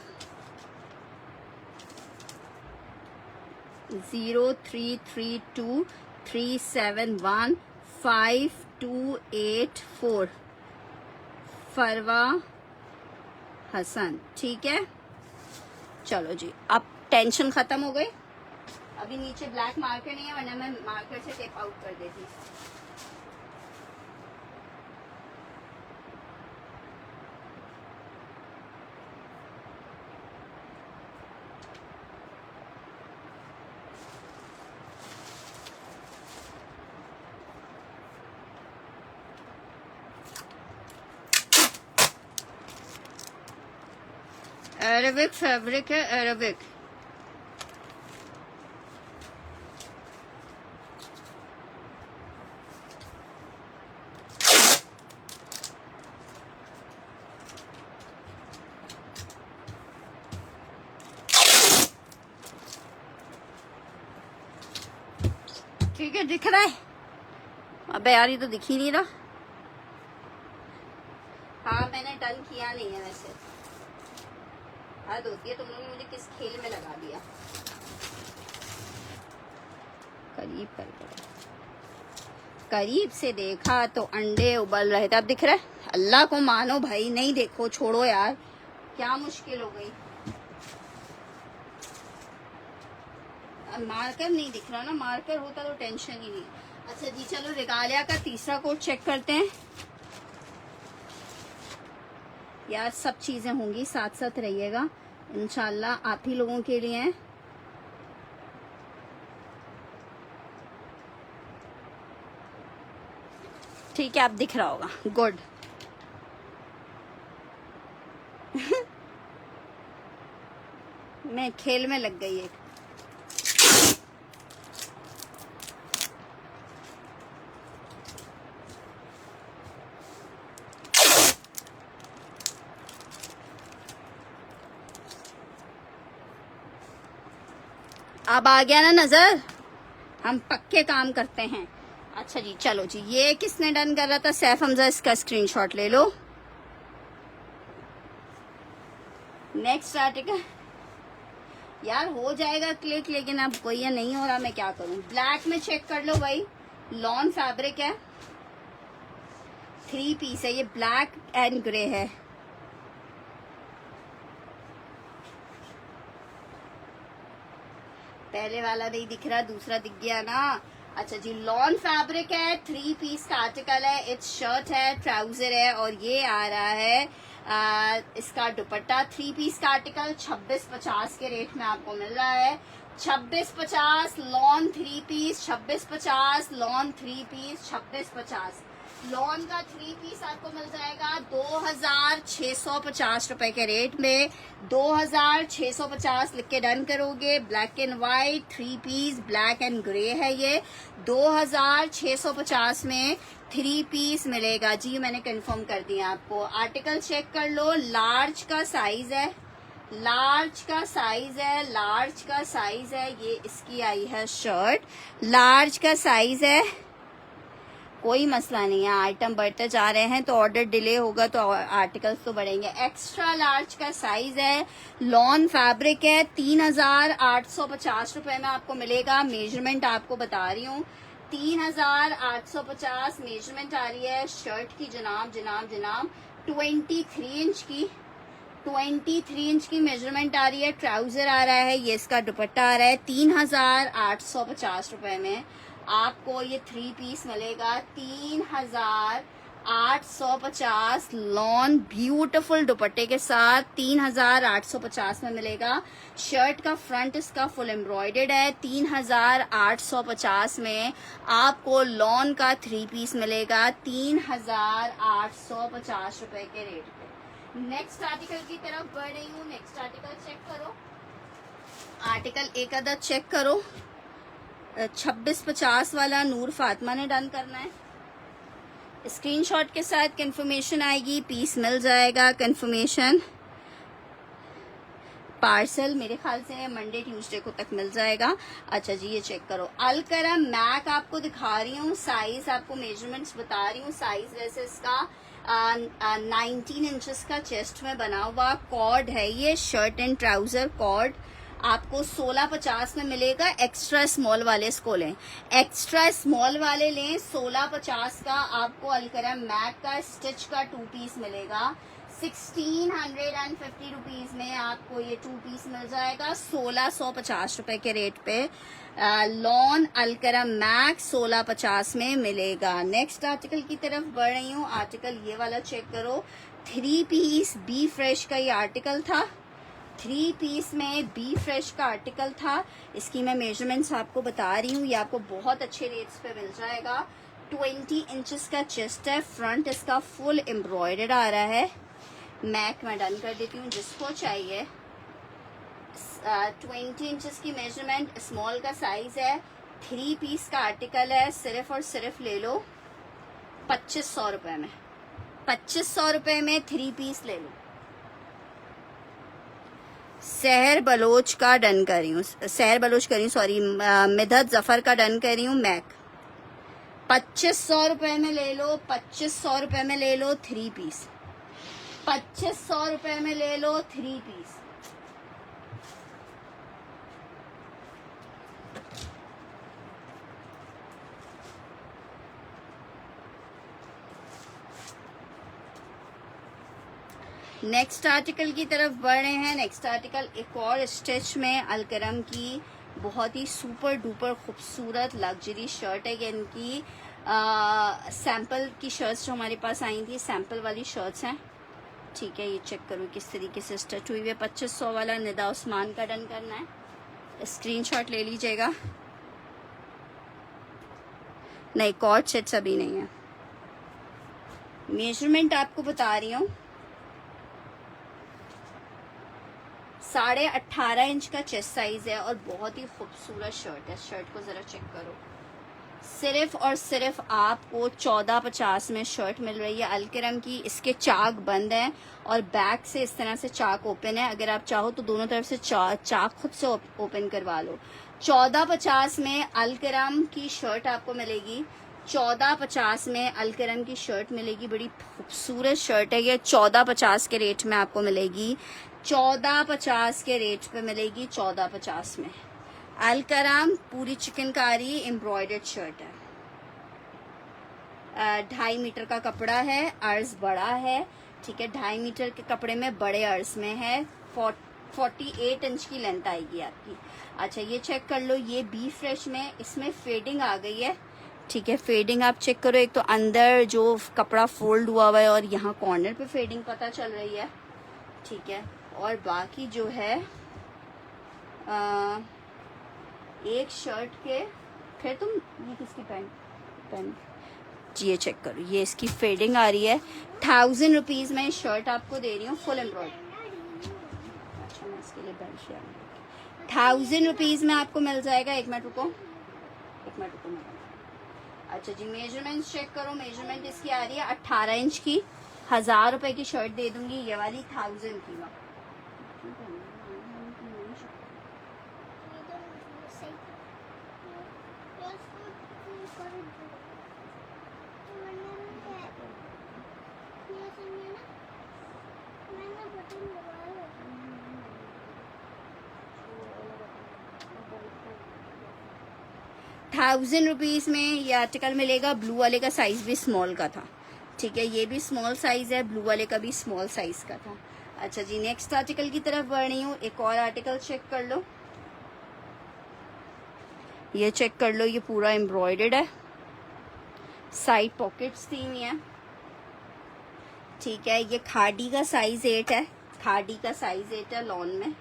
033237158284 फरवा हसन। ठीक है, चलो जी अब टेंशन खत्म हो गई। अभी नीचे ब्लैक मार्कर नहीं है, वरना मैं मार्कर से टेप आउट कर देती। अरेबिक फैब्रिक है, अरेबिक। ठीक है, दिख रहा है? अबे यार ये तो दिख ही नहीं रहा। हाँ मैंने डन किया नहीं है वैसे, हद होती है, तुम लोगों ने मुझे किस खेल में लगा दिया। करीब से देखा तो अंडे उबल रहे थे, अब दिख रहा है। अल्लाह को मानो भाई, नहीं देखो छोड़ो यार, क्या मुश्किल हो गई। मार्कर नहीं दिख रहा ना, मार्कर होता तो टेंशन ही नहीं। अच्छा जी चलो रेगालिया का तीसरा कोड चेक करते हैं। यार सब चीजें होंगी, साथ साथ रहिएगा इंशाल्लाह, आप ही लोगों के लिए। ठीक है, अब दिख रहा होगा, गुड। मैं खेल में लग गई एक। अब आ गया ना नजर, हम पक्के काम करते हैं। अच्छा जी चलो जी, ये किसने डन कर रहा था? सैफ हमजा, इसका स्क्रीनशॉट ले लो। नेक्स्ट आर्टिकल यार हो जाएगा क्लिक, लेकिन अब कोई ये नहीं हो रहा, मैं क्या करूं। ब्लैक में चेक कर लो भाई, लॉन फैब्रिक है, 3 पीस है, ये ब्लैक एंड ग्रे है। पहले वाला नहीं दिख रहा, दूसरा दिख गया ना। अच्छा जी, लॉन फैब्रिक है, 3 पीस का आर्टिकल है। इट्स शर्ट है, ट्राउजर है, और ये आ रहा है इसका दुपट्टा। 3 पीस का आर्टिकल 2650 के रेट में आपको मिल रहा है। 2650 lawn 3 piece, 2650 lawn 3 piece, 2650 lawn का 3 पीस आपको मिल जाएगा 2650 रुपए के रेट में। 2650 लिख के डन करोगे। Black and white 3 piece, black and grey है ये। 2650 में 3 पीस मिलेगा जी, मैंने कंफर्म कर दिया आपको। आर्टिकल चेक कर लो, लार्ज का साइज है, लार्ज का साइज है, लार्ज का साइज है। ये इसकी आई है शर्ट, लार्ज का साइज है, कोई मसला नहीं है। आइटम बढ़ते जा रहे हैं तो ऑर्डर डिले होगा तो आर्टिकल्स तो बढ़ेंगे। एक्स्ट्रा लार्ज का साइज है, लॉन फैब्रिक है, 3850 रुपए में आपको मिलेगा। मेजरमेंट आपको बता रही हूँ, 3850 मेजरमेंट आ रही है शर्ट की जनाब जनाब जनाब। 23 इंच की 23 इंच की मेजरमेंट आ रही है। ट्राउजर आ रहा है, ये इसका दुपट्टा आ रहा है। 3850 रुपए में आपको ये 3 पीस मिलेगा। 3850 लॉन ब्यूटीफुल दुपट्टे के साथ 3850 में मिलेगा। शर्ट का फ्रंट इसका फुल एम्ब्रॉयडर्ड है। 3850 में आपको लॉन का 3 पीस मिलेगा 3850 रुपए के रेट पे। नेक्स्ट आर्टिकल की तरफ बढ़ रही हूँ। नेक्स्ट आर्टिकल चेक करो, आर्टिकल एक अदद चेक करो। 2650 वाला नूर फातिमा ने डन करना है। स्क्रीनशॉट के साथ कंफर्मेशन आएगी, पीस मिल जाएगा। कंफर्मेशन पार्सल मेरे ख्याल से मंडे ट्यूसडे को तक मिल जाएगा। अच्छा जी, ये चेक करो। अलकरम मैक आपको दिखा रही हूँ, साइज आपको मेजरमेंट्स बता रही हूँ। साइज वैसे इसका 19 इंचेस का चेस्ट में बना हुआ कॉर्ड है। ये शर्ट एंड ट्राउजर कॉर्ड आपको 1650 में मिलेगा। एक्स्ट्रा स्मॉल वाले इसको लें, एक्स्ट्रा स्मॉल वाले लें। 1650 का आपको अलकरम मैक का स्टिच का 2 पीस मिलेगा। 1650 रुपीज में आपको ये 2 पीस मिल जाएगा 1650 रुपए के रेट पे। लॉन अलकरम मैक 1650 में मिलेगा। नेक्स्ट आर्टिकल की तरफ बढ़ रही हूँ। आर्टिकल ये वाला चेक करो। 3 पीस बी फ्रेश का ये आर्टिकल था। 3 पीस में बी फ्रेश का आर्टिकल था। इसकी मैं मेजरमेंट्स आपको बता रही हूँ, ये आपको बहुत अच्छे रेट्स पे मिल जाएगा। 20 इंचेस का चेस्ट है, फ्रंट इसका फुल एम्ब्रॉयडर्ड आ रहा है। मैक मैं डन कर देती हूँ जिसको चाहिए। 20 इंचेस की मेजरमेंट, स्मॉल का साइज है। 3 पीस का आर्टिकल है। सिर्फ और सिर्फ ले लो 2500 रुपए में। 2500 रुपए में 3 पीस ले लो। सहर बलोच का डन कर रही हूँ, सहर बलोच कर रही हूँ, सॉरी, मिदत जफर का डन कर रही हूँ। मैक 2500 रुपए में ले लो। 2500 रुपए में ले लो 3 पीस। 2500 रुपए में ले लो 3 पीस। नेक्स्ट आर्टिकल की तरफ बढ़ रहे हैं। नेक्स्ट आर्टिकल एक और स्टिच में अलकरम की बहुत ही सुपर डुपर खूबसूरत लग्जरी शर्ट है। ये इनकी सैंपल की शर्ट्स जो हमारे पास आई थी, सैंपल वाली शर्ट्स हैं। ठीक है, ये चेक करो किस तरीके से स्टिच हुई है। 2500 वाला निदा उस्मान का डन करना है, स्क्रीनशॉट ले लीजिएगा। नहीं, कॉर्ड सेट्स अभी नहीं है। मेजरमेंट आपको बता रही हूँ। 18.5 इंच का चेस्ट साइज है और बहुत ही खूबसूरत शर्ट है। शर्ट को जरा चेक करो। सिर्फ और सिर्फ आपको 1450 में शर्ट मिल रही है अलकरम की। इसके चाक बंद हैं और बैक से इस तरह से चाक ओपन है। अगर आप चाहो तो दोनों तरफ से चाक खुद से ओपन करवा लो। 1450 में अलकरम की शर्ट आपको मिलेगी। 1450 में अलकरम की शर्ट मिलेगी। बड़ी खूबसूरत शर्ट है ये। 1450 के रेट में आपको मिलेगी। 1450 के रेट पे मिलेगी। 1450 में अलकरम पूरी चिकनकारी एम्ब्रॉयडर्ड शर्ट है। 2.5 मीटर का कपड़ा है, अर्ज बड़ा है। ठीक है, 2.5 मीटर के कपड़े में बड़े अर्ज में है। 48 इंच की लेंथ आएगी आपकी। अच्छा, ये चेक कर लो। ये बी फ्रेश में इसमें फेडिंग आ गई है। ठीक है, फेडिंग आप चेक करो। एक तो अंदर जो कपड़ा फोल्ड हुआ हुआ है और यहाँ कॉर्नर पे फेडिंग पता चल रही है। ठीक है, और बाकी जो है एक शर्ट के, फिर तुम ये किसकी पैंट जी, ये चेक करो। ये इसकी फेडिंग आ रही है। 1000 रुपीज में शर्ट आपको दे रही हूँ फुल एम्ब्रॉयडरी। अच्छा, मैं इसके लिए बेल्ट ले आऊंगी। 1000 रुपीज में आपको मिल जाएगा। एक मिनट रुको, एक मिनट रुको। अच्छा जी, मेजरमेंट चेक करो। मेजरमेंट इसकी आ रही है 18 इंच की। 1000 रुपए की शर्ट दे दूंगी ये वाली 1000 की। ₹1000 में ये आर्टिकल मिलेगा। ब्लू वाले का साइज भी स्मॉल का था, ठीक है, ये भी स्मॉल साइज है, ब्लू वाले का भी स्मॉल साइज का था। अच्छा जी, नेक्स्ट आर्टिकल की तरफ बढ़ रही हूँ। एक और आर्टिकल चेक कर लो, ये चेक कर लो, ये पूरा एम्ब्रॉयडर्ड है, साइड पॉकेट्स दी हुई हैं, ठीक है। ये खाड़ी का साइज 8 है, खाड़ी का साइज 8 है लॉन में।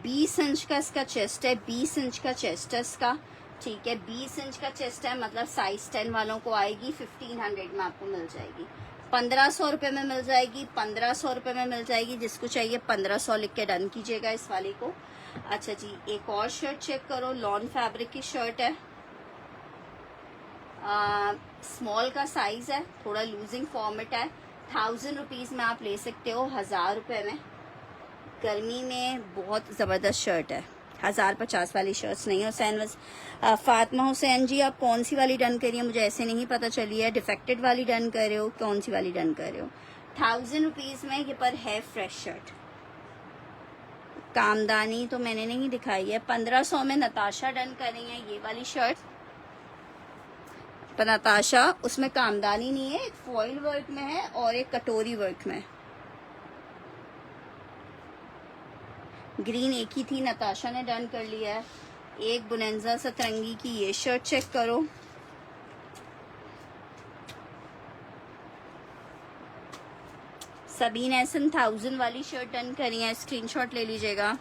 20 इंच का इसका चेस्ट है, 20 इंच का चेस्ट है इसका, ठीक है। 20 इंच का चेस्ट है, मतलब साइज 10 वालों को आएगी। 1500 में आपको मिल जाएगी, 1500 में मिल जाएगी, 1500 में मिल जाएगी। जिसको चाहिए 1500 लिख के डन कीजिएगा इस वाले को। अच्छा जी, एक और शर्ट चेक करो, लॉन फैब्रिक की शर्ट है, स्मॉल का साइज है, थोड़ा लूजिंग फॉर्मेट है। ₹1000 में आप ले सकते हो, ₹1000 में। गर्मी में बहुत ज़बरदस्त शर्ट है। 1050 वाली शर्ट्स नहीं। हुसैन फातिमा हुसैन जी, आप कौन सी वाली डन करिए, मुझे ऐसे नहीं पता चली है। डिफेक्टेड वाली डन कर रहे हो, कौन सी वाली डन कर रहे हो? ₹1000 में ये पर है फ्रेश शर्ट। कामदानी तो मैंने नहीं दिखाई है। 1500 में नताशा डन कर रही है ये वाली शर्ट, पर नताशा उसमें कामदानी नहीं है, एक फॉइल वर्क में है और एक कटोरी वर्क में। ग्रीन एक ही थी, नताशा ने डन कर लिया है। एक बुनेंजा सतरंगी की ये शर्ट चेक करो, सबीन एहसन 1000 वाली शर्ट डन करी है, स्क्रीनशॉट ले लीजिएगा।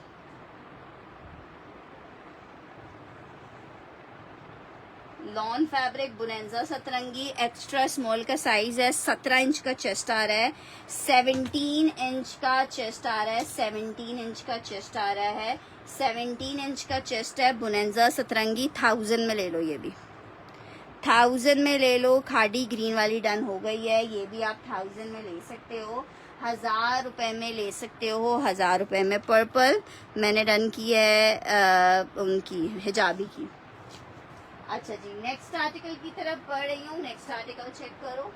लॉन फैब्रिक बुनेंजा सतरंगी, एक्स्ट्रा स्मॉल का साइज है, 17 इंच का चेस्ट आ रहा है, 17 इंच का चेस्ट आ रहा है, 17 इंच का चेस्ट आ रहा है, 17 इंच का चेस्ट है। बुनेंजा सतरंगी 1000 में ले लो, ये भी 1000 में ले लो। खाड़ी ग्रीन वाली डन हो गई है, ये भी आप 1000 में ले सकते हो, ₹1000 में ले सकते हो। ₹1000 में पर्पल मैंने डन की है, उनकी हिजाबी की। अच्छा जी, नेक्स्ट आर्टिकल की तरफ बढ़ रही हूँ। नेक्स्ट आर्टिकल चेक करो,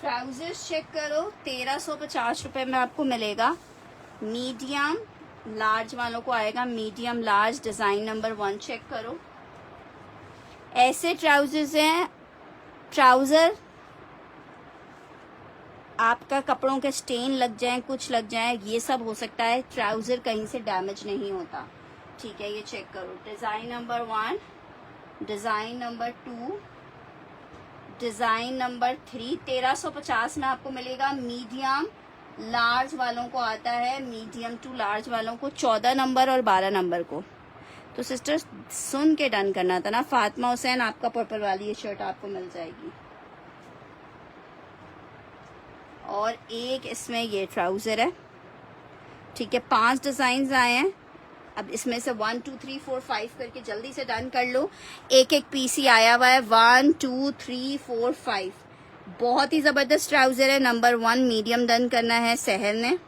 ट्राउजर्स चेक करो, ₹1350 में आपको मिलेगा। मीडियम लार्ज वालों को आएगा, medium large, design number 1 check करो। ऐसे ट्राउजर्स हैं, ट्राउजर आपका कपड़ों के स्टेन लग जाए, कुछ लग जाए, ये सब हो सकता है, ट्राउजर कहीं से डैमेज नहीं होता, ठीक है। ये चेक करो, design number 1, design number 2, design number 3। 1350 में आपको मिलेगा। मीडियम लार्ज वालों को आता है, मीडियम टू लार्ज वालों को 14 नंबर और 12 नंबर को। तो सिस्टर सुन के डन करना था ना। फातिमा हुसैन, आपका पर्पल वाली ये शर्ट आपको मिल जाएगी। और एक इसमें ये ट्राउजर है, ठीक है। 5 डिजाइन आए हैं, अब इसमें से 1 2 3 4 5 करके जल्दी से डन कर लो। एक एक पीस ही आया हुआ है, 1 2 3 4 5। बहुत ही जबरदस्त ट्राउजर है। नंबर 1 मीडियम डन करना है सहर ने।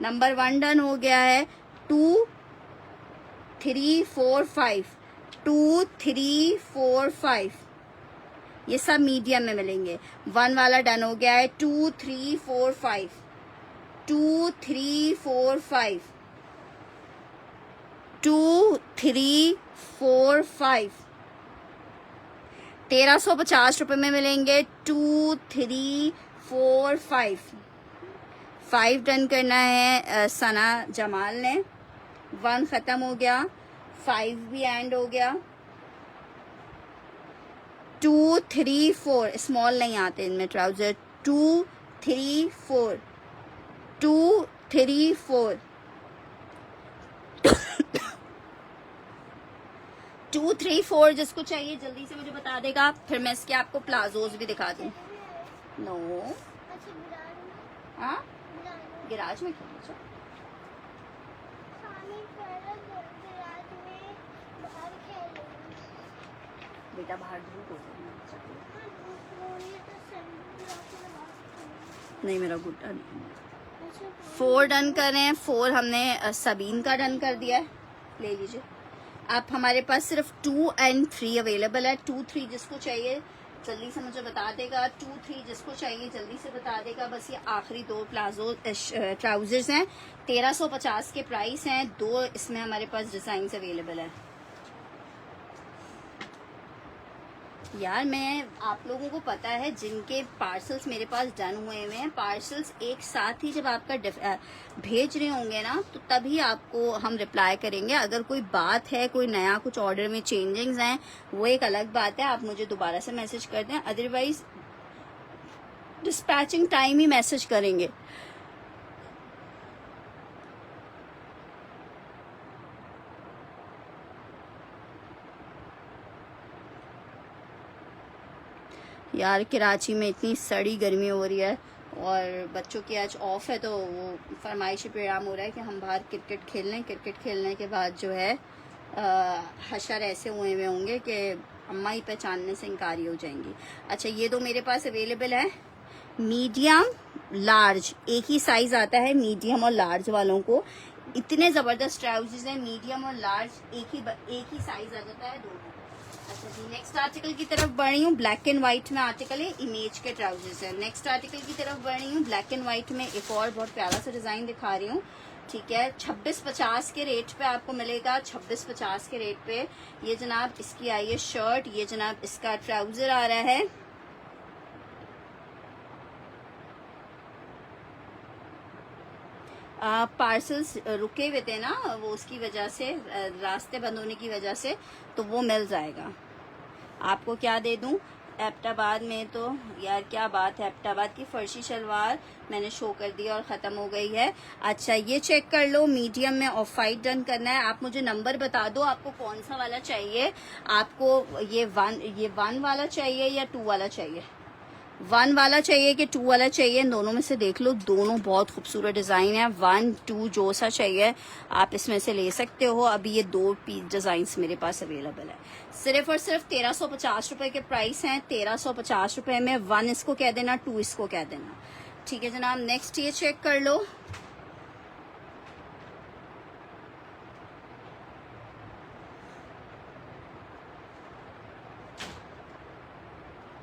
नंबर 1 डन हो गया है। 2 3 4 5, 2 3 4 5, ये सब मीडियम में मिलेंगे। 1 वाला डन हो गया है। 2 3 4 5, 2 3 4 5, 2 3 4 5। ₹1350 में मिलेंगे। 2 3 4 5, 5 डन करना है सना जमाल ने। 1 खत्म हो गया, 5 भी एंड हो गया। 2 3 4 स्मॉल नहीं आते इनमें ट्राउजर। 2 3 4, 2 3 4, 2 3 4। जिसको चाहिए जल्दी से मुझे बता देगा, फिर मैं इसके आपको प्लाजोज भी दिखा दूँ। नो, हाँ गिराज में क्यों? अच्छा बेटा बाहर धूप हो गई। नहीं मेरा गुड्डा नहीं। 4 डन करें। 4 हमने सबीन का डन कर दिया है, ले लीजिए आप। हमारे पास सिर्फ 2 और 3 अवेलेबल है। 2, 3 जिसको चाहिए जल्दी से मुझे बता देगा। 2, 3 जिसको चाहिए जल्दी से बता देगा। बस ये आखिरी 2 प्लाजो ट्राउजर्स हैं, 1350 के प्राइस हैं। 2 इसमें हमारे पास डिजाइन अवेलेबल है। यार मैं आप लोगों को पता है जिनके पार्सल्स मेरे पास डन हुए हैं, पार्सल्स एक साथ ही जब आपका भेज रहे होंगे ना, तो तभी आपको हम रिप्लाई करेंगे। अगर कोई बात है, कोई नया कुछ ऑर्डर में चेंजिंग्स हैं, वो एक अलग बात है, आप मुझे दोबारा से मैसेज कर दें। अदरवाइज डिस्पैचिंग टाइम ही मैसेज करेंगे। यार कराची में इतनी सड़ी गर्मी हो रही है और बच्चों की आज ऑफ है, तो वो फरमाइशी प्रोग्राम हो रहा है कि हम बाहर क्रिकेट खेल लें। क्रिकेट खेलने के बाद जो है हशर ऐसे हुए होंगे कि अम्मा ही पहचानने से इनकारी हो जाएंगी। अच्छा ये 2 मेरे पास अवेलेबल है, मीडियम लार्ज, एक ही साइज आता है मीडियम और लार्ज वालों को। इतने जबरदस्त ट्राउजर्स हैं, मीडियम और लार्ज एक ही साइज आ जाता है दोनों। अच्छा जी नेक्स्ट आर्टिकल की तरफ बढ़ रही हूँ। ब्लैक एंड व्हाइट में आर्टिकल है, इमेज के ट्राउजर्स है। नेक्स्ट आर्टिकल की तरफ बढ़ रही हूँ। ब्लैक एंड व्हाइट में एक और बहुत प्यारा सा डिजाइन दिखा रही हूँ। ठीक है, 2650 के रेट पे आपको मिलेगा। 2650 के रेट पे ये जनाब इसकी आई है शर्ट, ये जनाब इसका ट्राउजर आ रहा है। पार्सल्स रुके हुए थे ना, वो उसकी वजह से, रास्ते बंद होने की वजह से, तो वो मिल जाएगा। आपको क्या दे दूं, एबटाबाद में तो यार क्या बात है, एबटाबाद की फर्शी शलवार मैंने शो कर दी और ख़त्म हो गई है। अच्छा ये चेक कर लो, मीडियम में ऑफ वाइट डन करना है। आप मुझे नंबर बता दो आपको कौन सा वाला चाहिए। आपको ये 1 वाला चाहिए या 2 वाला चाहिए? 1 वाला चाहिए कि 2 वाला चाहिए? दोनों में से देख लो, दोनों बहुत खूबसूरत डिजाइन है। 1, 2 जो सा चाहिए आप इसमें से ले सकते हो। अभी ये 2 पीस डिजाइन मेरे पास अवेलेबल है। सिर्फ और सिर्फ 1350 रुपए के प्राइस हैं। 1350 रुपए में 1 इसको कह देना, 2 इसको कह देना। ठीक है जनाब, नेक्स्ट ये चेक कर लो।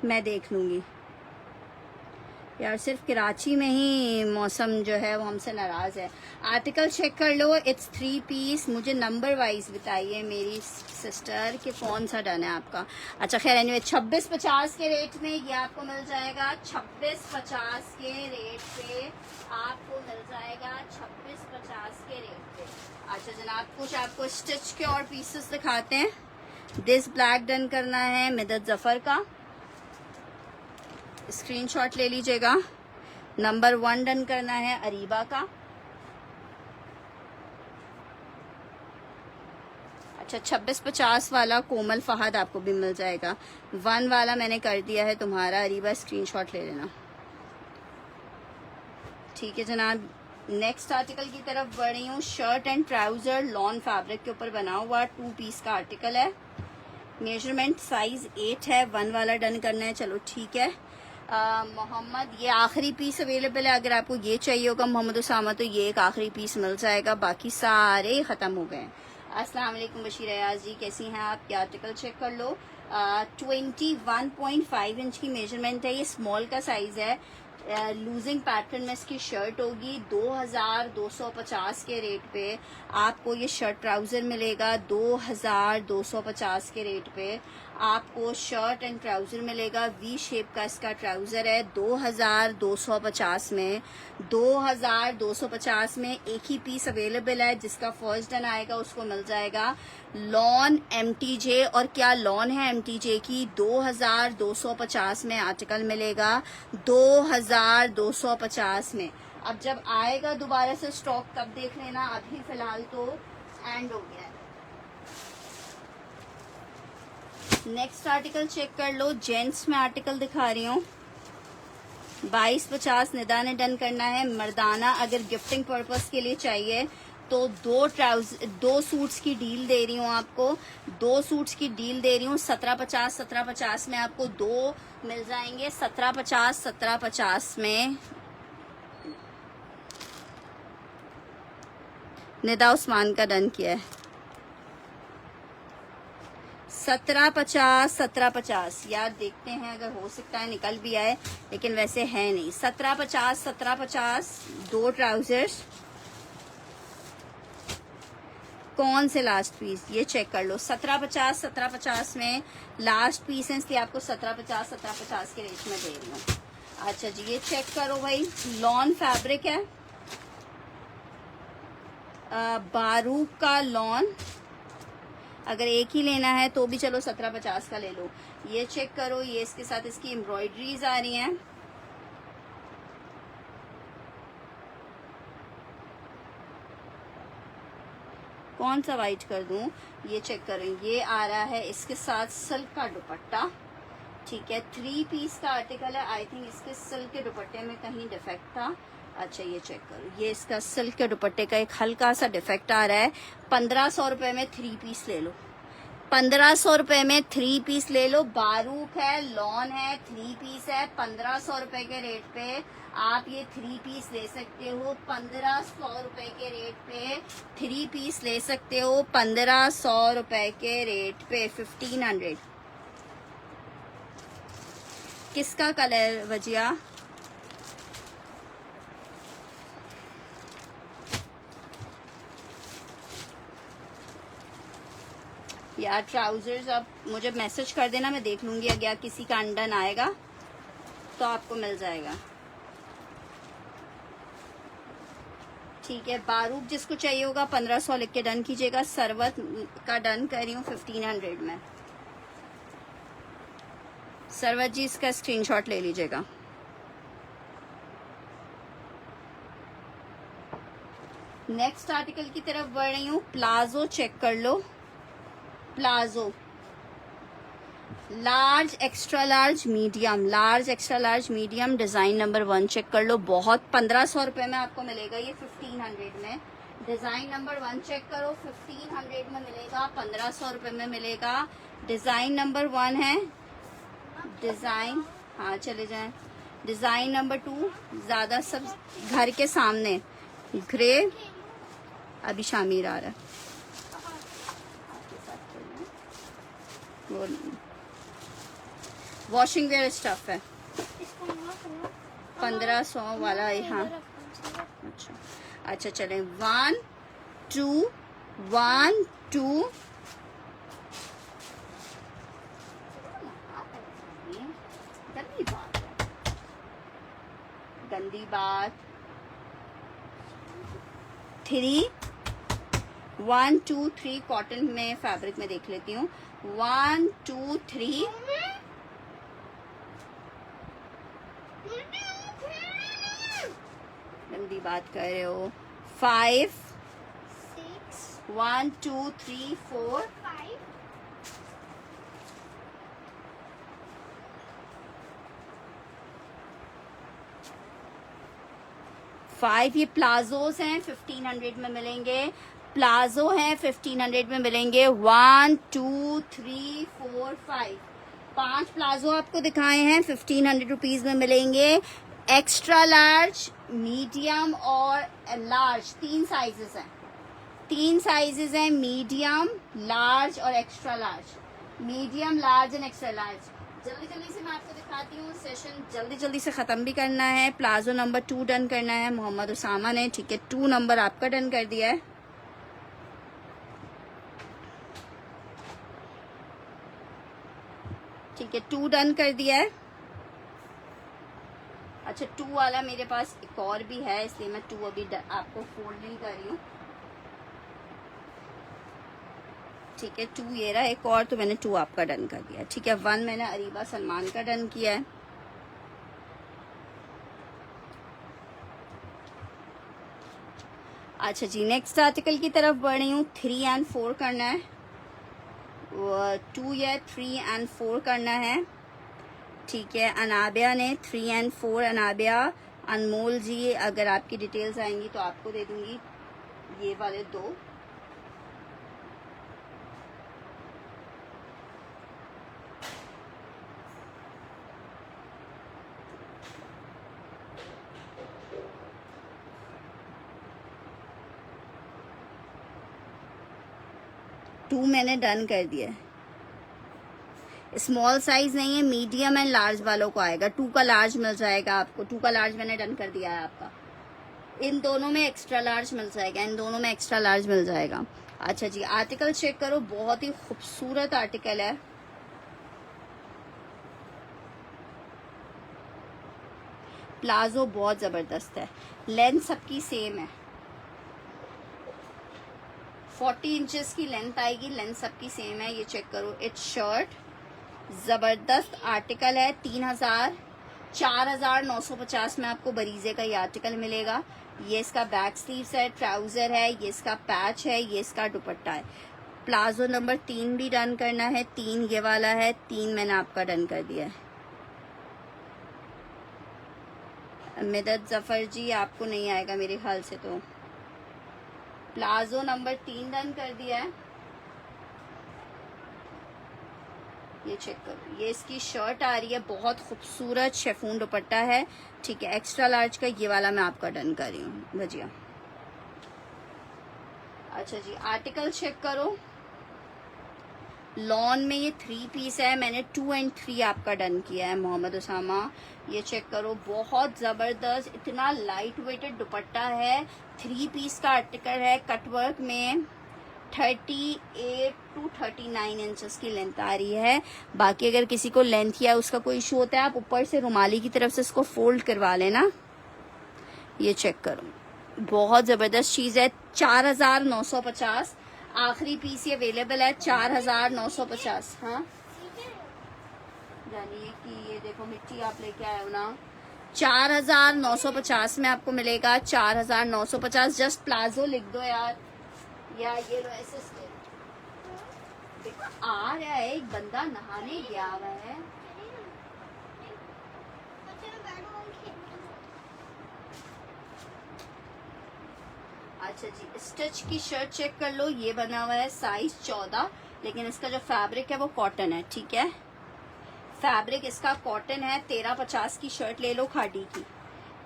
मैं देख लूंगी यार, सिर्फ कराची में ही मौसम जो है वो हमसे नाराज है। आर्टिकल चेक कर लो, इट्स 3 पीस। मुझे नंबर वाइज बताइए मेरी सिस्टर कि कौन सा डन है आपका। अच्छा खैर एनीवे 2650 के रेट में ये आपको मिल जाएगा। 2650 के रेट पे आपको मिल जाएगा। 2650 के रेट पे। अच्छा जनाब कुछ आपको स्टिच के और पीसेस दिखाते हैं। दिस ब्लैक डन करना है मिदत जफर का, स्क्रीनशॉट ले लीजिएगा। नंबर 1 डन करना है अरीबा का। अच्छा 2650 वाला कोमल फहद आपको भी मिल जाएगा। 1 वाला मैंने कर दिया है तुम्हारा अरीबा, स्क्रीनशॉट ले लेना। ठीक है जनाब, नेक्स्ट आर्टिकल की तरफ बढ़ रही हूँ। Shirt and trouser lawn fabric के ऊपर बना हुआ 2 पीस का आर्टिकल है। मेजरमेंट साइज 8 है। 1 वाला डन करना है, चलो ठीक है। मोहम्मद ये आखिरी पीस अवेलेबल है, अगर आपको ये चाहिए होगा मोहम्मद उसामा तो ये एक आखिरी पीस मिल जाएगा, बाकी सारे ख़त्म हो गए। अस्सलाम वालेकुम बशीर अयाज जी, कैसी हैं आप? क्या आर्टिकल चेक कर लो। 21.5 इंच की मेजरमेंट है, ये स्मॉल का साइज है। लूजिंग पैटर्न में इसकी शर्ट होगी। 2250 के रेट पे आपको ये शर्ट ट्राउजर मिलेगा। 2250 के रेट पे आपको शर्ट एंड ट्राउजर मिलेगा। वी शेप का इसका ट्राउजर है। 2250 में 2250 में एक ही पीस अवेलेबल है। जिसका फर्स्ट डन आएगा उसको मिल जाएगा लॉन MTJ। और क्या लॉन है MTJ की? 2250 में आर्टिकल मिलेगा। 2250 में। अब जब आएगा दोबारा से स्टॉक तब देख लेना, अभी फिलहाल तो एंड हो गया है। नेक्स्ट आर्टिकल चेक कर लो, जेंट्स में आर्टिकल दिखा रही हूँ। 2250 निदा ने डन करना है। मर्दाना अगर गिफ्टिंग पर्पस के लिए चाहिए तो दो सूट्स की डील दे रही हूँ आपको, 2 सूट्स की डील दे रही हूँ 1750 में आपको 2 मिल जाएंगे 1750 में। निदा उस्मान का डन किया है 1750 यार, देखते हैं अगर हो सकता है निकल भी आए, लेकिन वैसे है नहीं। 1750 2 ट्राउजर्स। कौन से लास्ट पीस ये चेक कर लो। 1750 में लास्ट पीस है, इसलिए आपको 1750 के रेट में दे रही हूँ। अच्छा जी, ये चेक करो भाई, लॉन फैब्रिक है, बारूक का लॉन। अगर एक ही लेना है तो भी चलो 1750 का ले लो। ये चेक करो, ये इसके साथ इसकी एम्ब्रॉयडरीज आ रही हैं। कौन सा वाइट कर दूं, ये चेक करो, ये आ रहा है इसके साथ सिल्क का दुपट्टा। ठीक है, 3 पीस का आर्टिकल है। आई थिंक इसके सिल्क के दुपट्टे में कहीं डिफेक्ट था। अच्छा ये चेक करो, ये इसका सिल्क के दुपट्टे का एक हल्का सा डिफेक्ट आ रहा है। 1500 रुपए में 3 पीस ले लो, 1500 रुपए में 3 पीस ले लो। बारूक है, लॉन है, 3 पीस है। 1500 रुपए के रेट पे आप ये 3 पीस ले सकते हो। 1500 रुपए के रेट पे 3 पीस ले सकते हो। 1500 रुपए के रेट पे 1500। किसका कलर वजिया? यार ट्राउजर्स आप मुझे मैसेज कर देना, मैं देख लूंगी अगर किसी का अनडन आएगा तो आपको मिल जाएगा। ठीक है, बारूक जिसको चाहिए होगा 1500 लिख के डन कीजिएगा। सरवत का डन कर रही हूँ 1500 में। सरवत जी इसका स्क्रीनशॉट ले लीजिएगा। नेक्स्ट आर्टिकल की तरफ बढ़ रही हूँ। प्लाजो चेक कर लो, palazzo large, extra large, medium, large, extra large, medium, design number 1 check कर लो। बहुत 1500 रुपए में आपको मिलेगा ये 1500 में। डिजाइन नंबर 1 चेक करो, 1500 में मिलेगा, 1500 रुपए में मिलेगा। डिजाइन नंबर 1 है, डिजाइन, हाँ चले जाएं। डिजाइन नंबर 2 ज्यादा सब घर के सामने ग्रे, अभी शामिर आ रहा है वो वॉशिंग वेयर स्टफ है। 1500 वाला है, हाँ। अच्छा चले 1 2 1 2। गंदी बात। 3 1 2 3 कॉटन में फैब्रिक में देख लेती हूँ। 1 2 3 गंदी बात कर रहे हो। 5 1 2 3 4 5। ये प्लाजोस हैं, 1500 में मिलेंगे। प्लाजो हैं 1500 में मिलेंगे। 1 2 3 4 5 5 प्लाजो आपको दिखाए हैं, 1500 रुपीज में मिलेंगे। एक्स्ट्रा लार्ज, मीडियम और लार्ज, 3 साइजेस हैं। 3 साइजेस हैं, मीडियम, लार्ज और extra large. Medium, large and extra large. जल्दी जल्दी से मैं आपको दिखाती हूँ, सेशन जल्दी जल्दी से ख़त्म भी करना है। प्लाजो नंबर 2 डन करना है मोहम्मद उसामा ने। ठीक है, 2 नंबर आपका डन कर दिया है। ठीक है, 2 डन कर दिया है। अच्छा 2 वाला मेरे पास एक और भी है, इसलिए मैं 2 अभी आपको फोल्ड नहीं कर रही हूँ। ठीक है, 2 ये रहा एक और, तो मैंने 2 आपका डन कर दिया। ठीक है, 1 मैंने अरीबा सलमान का डन किया है। अच्छा जी, नेक्स्ट आर्टिकल की तरफ बढ़ रही हूँ। 3 और 4 करना है, 2 या 3 और 4 करना है। ठीक है, अनाबिया ने 3 और 4, अनाबिया, अनमोल जी, अगर आपकी डिटेल्स आएंगी तो आपको दे दूंगी। ये वाले दो, टू मैंने डन कर दिया है। स्मॉल साइज नहीं है, मीडियम एंड लार्ज वालों को आएगा। 2 का लार्ज मिल जाएगा आपको, 2 का लार्ज मैंने डन कर दिया है आपका। इन दोनों में एक्स्ट्रा लार्ज मिल जाएगा, इन दोनों में एक्स्ट्रा लार्ज मिल जाएगा। अच्छा जी, आर्टिकल चेक करो, बहुत ही खूबसूरत आर्टिकल है। प्लाजो बहुत जबरदस्त है, लेंथ सबकी सेम है, 40 इंचेस की लेंथ आएगी, लेंथ सबकी सेम है। ये चेक करो, इट्स शर्ट जबरदस्त आर्टिकल है। 4,950 में आपको बरीजे का ये आर्टिकल मिलेगा। ये इसका बैक स्लीव्स है, ट्राउजर है, ये इसका पैच है, ये इसका दुपट्टा है। प्लाजो नंबर 3 भी डन करना है, 3 ये वाला है, 3 मैंने आपका डन कर दिया है। मिदत जफर जी आपको नहीं आएगा मेरे ख्याल से, तो प्लाजो नंबर 3 डन कर दिया है। ये चेक करो, ये इसकी शर्ट आ रही है, बहुत खूबसूरत शेफून दुपट्टा है, ठीक है। एक्स्ट्रा लार्ज का ये वाला मैं आपका डन कर रही हूँ भजिया। अच्छा जी, आर्टिकल चेक करो, लॉन में ये 3 पीस है, मैंने 2 एंड 3 आपका डन किया है मोहम्मद उसामा। ये चेक करो, बहुत जबरदस्त, इतना लाइट वेटेड दुपट्टा है, 3 पीस का आर्टिकल है, कटवर्क में 38 to 39 इंचेस की लेंथ आ रही है। बाकी अगर किसी को लेंथ या उसका कोई इशू होता है, आप ऊपर से रुमाली की तरफ से इसको फोल्ड करवा लेना। ये चेक करो, बहुत जबरदस्त चीज है। 4,950 आखिरी पीस ये अवेलेबल है, 4,950। हाँ जानिए कि ये देखो मिट्टी आप लेके आए हो ना, 4,950 में आपको मिलेगा, 4,950। जस्ट प्लाजो लिख दो यार, या ये लो ऐसे देखो आ रहा है, एक बंदा नहाने गया हुआ है। अच्छा जी, स्टिच की शर्ट चेक कर लो, ये बना हुआ है साइज 14, लेकिन इसका जो फैब्रिक है वो कॉटन है, ठीक है। फैब्रिक इसका कॉटन है। 1350 की शर्ट ले लो खादी की,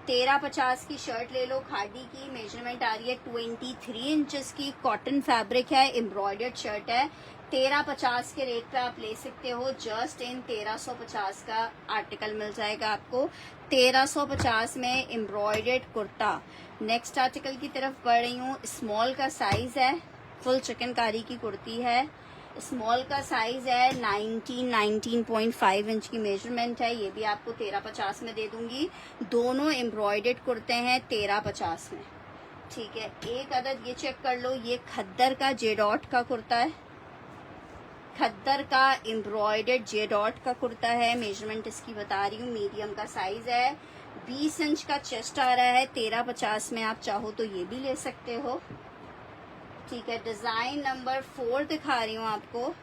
1350 की शर्ट ले लो खादी की। मेजरमेंट आ रही है 23 इंचेस की, कॉटन फैब्रिक है, एम्ब्रॉयडर्ड शर्ट है। 1350 के रेट पे आप ले सकते हो। जस्ट इन 1350 का आर्टिकल मिल जाएगा आपको, 1350 में एम्ब्रॉयडर्ड कुर्ता। नेक्स्ट आर्टिकल की तरफ बढ़ रही हूँ। स्मॉल का साइज है, फुल चिकनकारी की कुर्ती है, स्मॉल का साइज है, 19.5 इंच की मेजरमेंट है। ये भी आपको 1350 में दे दूंगी। दोनों एम्ब्रॉयडर्ड कुर्ते हैं 1350 में, ठीक है। एक अदद ये चेक कर लो, ये खद्दर का जेडॉट का कुर्ता है, खद्दर का एम्ब्रॉयडर्ड जेडॉट का कुर्ता है। मेजरमेंट इसकी बता रही हूँ, मीडियम का साइज है, 20 इंच का चेस्ट आ रहा है। 1350 में आप चाहो तो ये भी ले सकते हो, ठीक है। डिजाइन नंबर 4 दिखा रही हूँ आपको।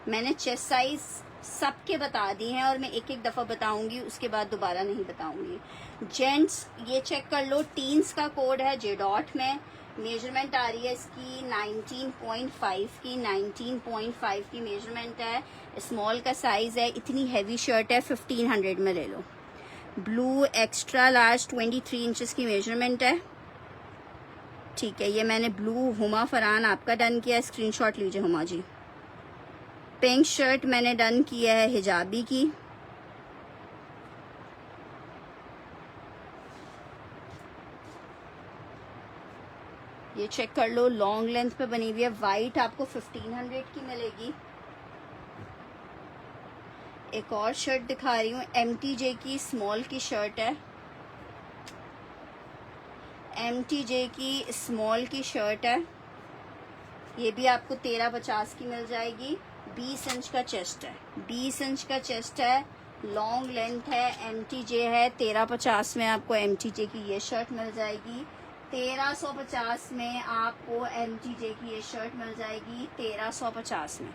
मैंने चेस्ट साइज सबके बता दिए हैं और मैं एक एक दफा बताऊंगी, उसके बाद दोबारा नहीं बताऊंगी। जेंट्स ये चेक कर लो, टीन्स का कोड है जेडॉट में। मेजरमेंट आ रही है इसकी 19.5 की, 19.5 की मेजरमेंट है। स्मॉल का साइज है, इतनी हैवी शर्ट है, 1500 में ले लो। ब्लू एक्स्ट्रा लार्ज 23 इंचेस की मेजरमेंट है, ठीक है। ये मैंने ब्लू हुमा फरहान आपका डन किया है, स्क्रीनशॉट लीजिए हुमा जी। पिंक शर्ट मैंने डन किया है हिजाबी की, ये चेक कर लो, लॉन्ग लेंथ पे बनी हुई है, वाइट आपको 1500 की मिलेगी। एक और शर्ट दिखा रही हूँ, MTJ की स्मॉल की शर्ट है, MTJ की स्मॉल की शर्ट है। ये भी आपको 1350 की मिल जाएगी। 20 इंच का चेस्ट है, 20 इंच का चेस्ट है, लॉन्ग लेंथ है, MTJ है। 1350 में आपको MTJ की ये शर्ट मिल जाएगी। 1350 में आपको MTJ की ये शर्ट मिल जाएगी, 1350 में।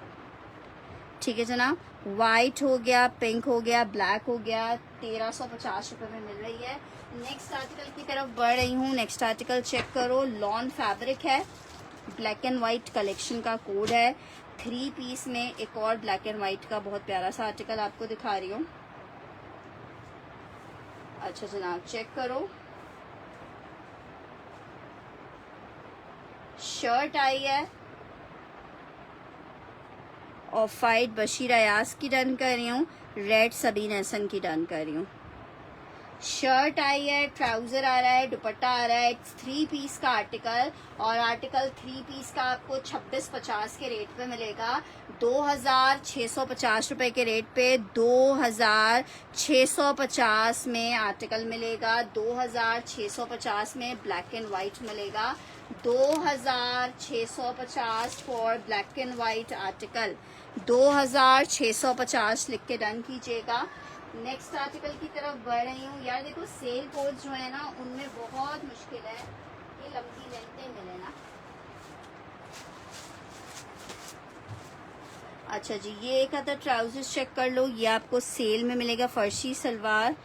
ठीक है जनाब, वाइट हो गया, पिंक हो गया, ब्लैक हो गया, 1350 रुपये में मिल रही है। नेक्स्ट आर्टिकल की तरफ बढ़ रही हूँ। नेक्स्ट आर्टिकल चेक करो, लॉन फैब्रिक है, ब्लैक एंड वाइट कलेक्शन का कोड है, 3 पीस में एक और ब्लैक एंड वाइट का बहुत प्यारा सा आर्टिकल आपको दिखा रही हूँ। अच्छा जनाब चेक करो, शर्ट आई है ऑफ वाइट, बशीर अयाज की डन कर रही हूँ, रेड सबीन हसन की डन कर रही हूँ। शर्ट आई है, ट्राउजर आ रहा है, दुपट्टा आ रहा है, 3 पीस का आर्टिकल, और आर्टिकल 3 पीस का आपको 2650 के रेट पे मिलेगा। 2650 रुपए के रेट पे 2650 में आर्टिकल मिलेगा। 2650 में ब्लैक एंड वाइट मिलेगा। 2650 for black and white article, 2650 लिख के डन कीजिएगा। नेक्स्ट आर्टिकल की तरफ बढ़ रही हूँ। यार देखो सेल कोड जो है ना उनमें बहुत मुश्किल है ये लंबी लेंथें मिले ना। अच्छा जी, ये एक आधा ट्राउजर चेक कर लो, ये आपको सेल में मिलेगा। फर्शी सलवार,